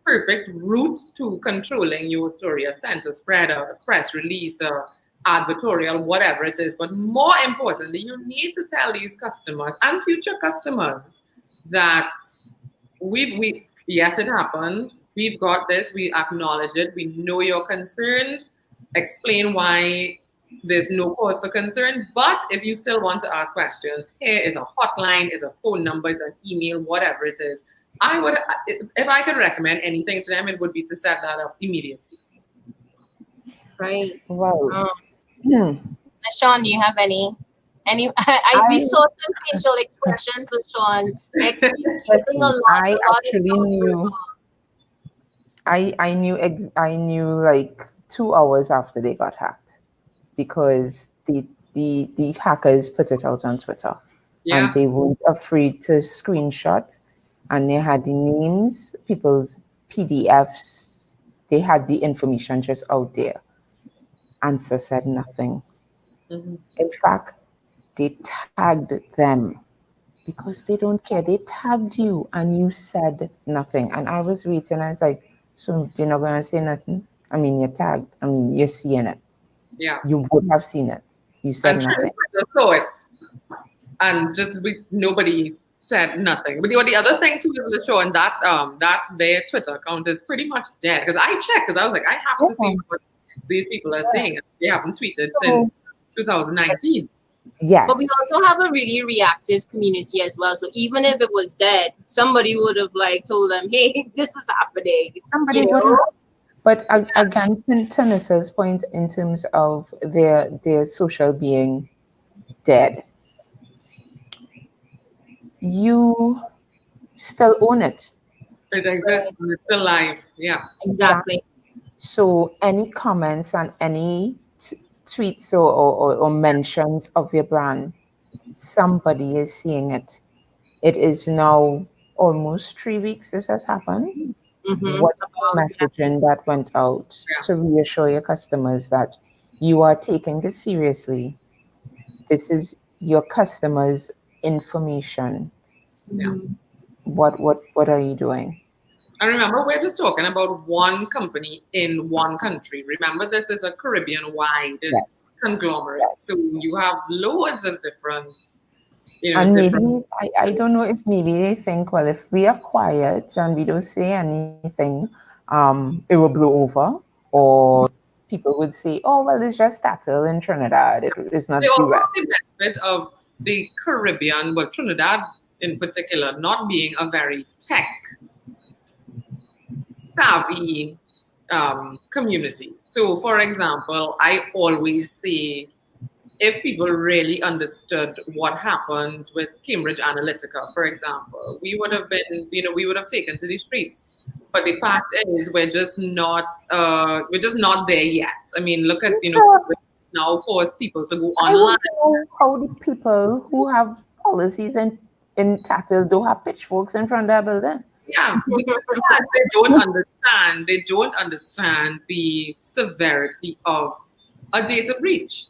perfect route to controlling your story, a center spreader, a press release, a advertorial, whatever it is. But more importantly, you need to tell these customers and future customers that yes, it happened. We've got this. We acknowledge it. We know you're concerned. Explain why there's no cause for concern. But if you still want to ask questions, here is a hotline, is a phone number, is an email, whatever it is. I would, if I could recommend anything to them, it would be to set that up immediately. Right. Wow. Lashaun, do you have any? We saw some facial expressions, Lashaun. I actually knew. I knew like 2 hours after they got hacked, because the hackers put it out on Twitter, and they weren't afraid to screenshot, and they had the names, people's PDFs, they had the information just out there. Answer said nothing. In fact, they tagged them because they don't care. They tagged you and you said nothing. And I was reading, I was like, so you're not going to say nothing? I mean, you're tagged. I mean, you're seeing it. Yeah. You would have seen it. You said nothing. I saw it. And nobody said nothing. But the other thing too is, Lashaun, that their Twitter account is pretty much dead. Because I checked, because I was like, I have to see what these people are saying. They haven't tweeted since 2019. Yes. But we also have a really reactive community as well. So even if it was dead, somebody would have like told them, hey, this is happening. Somebody would have. But again, to Nyssa's point in terms of their social being dead, you still own it. It exists. It's still alive. Yeah. Exactly. So any comments and any tweets or mentions of your brand, somebody is seeing it. It is now almost 3 weeks this has happened. What messaging that went out to reassure your customers that you are taking this seriously. This is your customers' information. Yeah. What are you doing? And remember, we're just talking about one company in one country. Remember, this is a Caribbean-wide conglomerate. So you have loads of different, and maybe, I don't know if maybe they think, well, if we are quiet and we don't say anything, it will blow over. Or people would say, oh, well, it's just Tattle in Trinidad. It's not the US. benefit of the Caribbean, but Trinidad in particular, not being a very tech savvy community. So, for example, I always say, if people really understood what happened with Cambridge Analytica, for example, we would have been, we would have taken to the streets. But the fact is, we're just not there yet. I mean, look at, now force people to go online. I don't know how the people who have policies in Tattle don't have pitchforks in front of their building. Yeah, because they don't understand the severity of a data breach.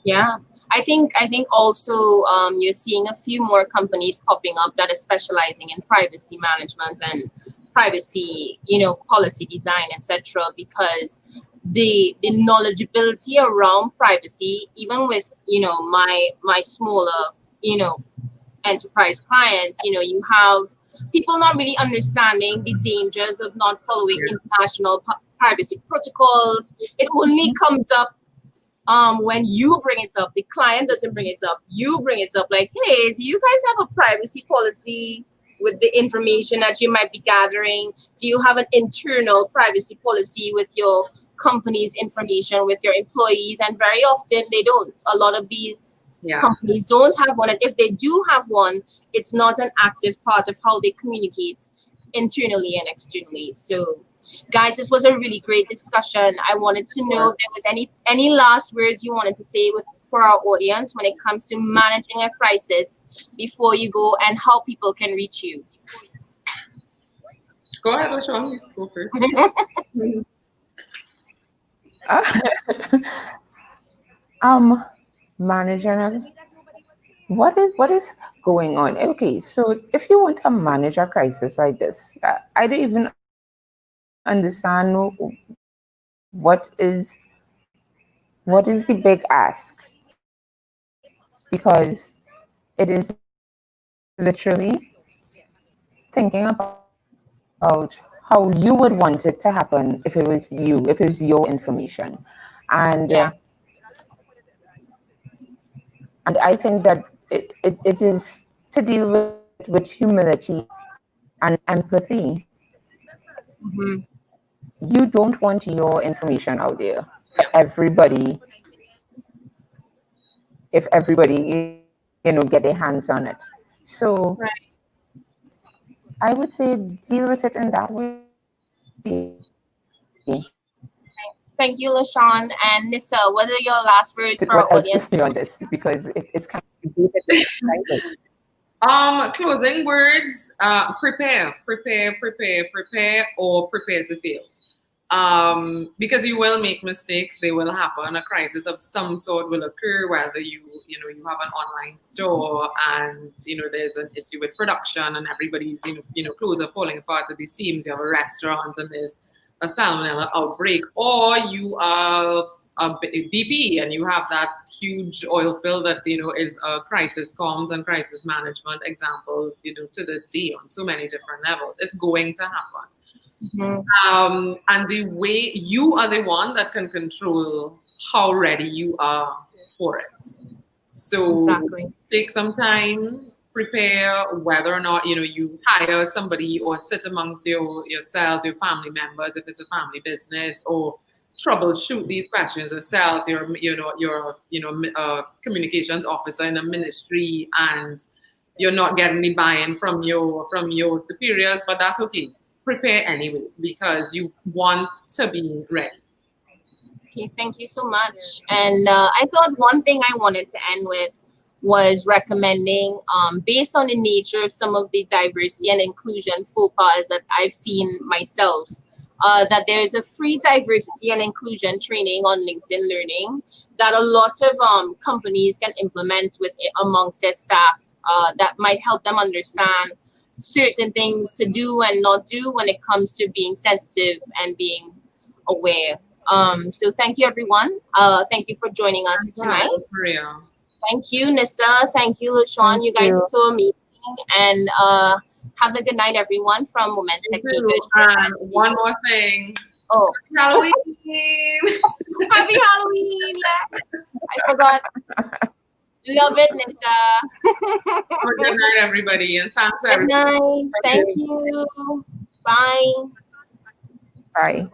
Yeah, I think also you're seeing a few more companies popping up that are specializing in privacy management and privacy, policy design, etc. Because the knowledgeability around privacy, even with my smaller enterprise clients, you have people not really understanding the dangers of not following international privacy protocols. It only comes up when you bring it up. The client doesn't bring it up. You bring it up like, hey, do you guys have a privacy policy with the information that you might be gathering? Do you have an internal privacy policy with your company's information, with your employees? And very often they don't. A lot of these companies don't have one. And if they do have one, it's not an active part of how they communicate internally and externally. So, guys, this was a really great discussion. I wanted to know if there was any last words you wanted to say for our audience when it comes to managing a crisis before you go, and how people can reach you. Go ahead, Lashaun. You go first. Managing what is going on? Okay, so if you want to manage a crisis like this, I don't even understand what is the big ask, because it is literally thinking about about how you would want it to happen if it was you, if it was your information. And and I think that it is to deal with humility and empathy. Mm-hmm. You don't want your information out there for everybody, if everybody, get their hands on it. So Right. I would say deal with it in that way. Thank you, Lashaun. And Nyssa, what are your last words for What our else audience? is beyond this? Because it's kind of Closing words, prepare, or prepare to fail. Because you will make mistakes, they will happen. A crisis of some sort will occur, whether you have an online store and there's an issue with production and everybody's clothes are falling apart at the seams. You have a restaurant and there's a salmonella outbreak, or you are a BP and you have that huge oil spill that is a crisis comms and crisis management example to this day on so many different levels. It's going to happen. Mm-hmm. And the way you are the one that can control how ready you are for it. So Exactly. take some time, prepare, whether or not you hire somebody or sit amongst yourselves, your family members, if it's a family business, or troubleshoot these questions yourself. You're a communications officer in a ministry, and you're not getting the buy-in from your superiors, but that's okay. Prepare anyway, because you want to be ready. Okay, thank you so much. And I thought one thing I wanted to end with was recommending, based on the nature of some of the diversity and inclusion faux pas that I've seen myself, that there's a free diversity and inclusion training on LinkedIn Learning that a lot of companies can implement with amongst their staff, that might help them understand certain things to do and not do when it comes to being sensitive and being aware. So thank you, everyone. Thank you for joining us tonight. Maria. Thank you, Nyssa. Thank you, Lashaun. You guys are so amazing. And have a good night, everyone, from Women Techmakers. One more thing. Oh, Halloween. Happy Halloween! Yes, I forgot. Love it, Nyssa. Good night, everybody, and thanks for Good everything. night. Thank you. Bye. Bye.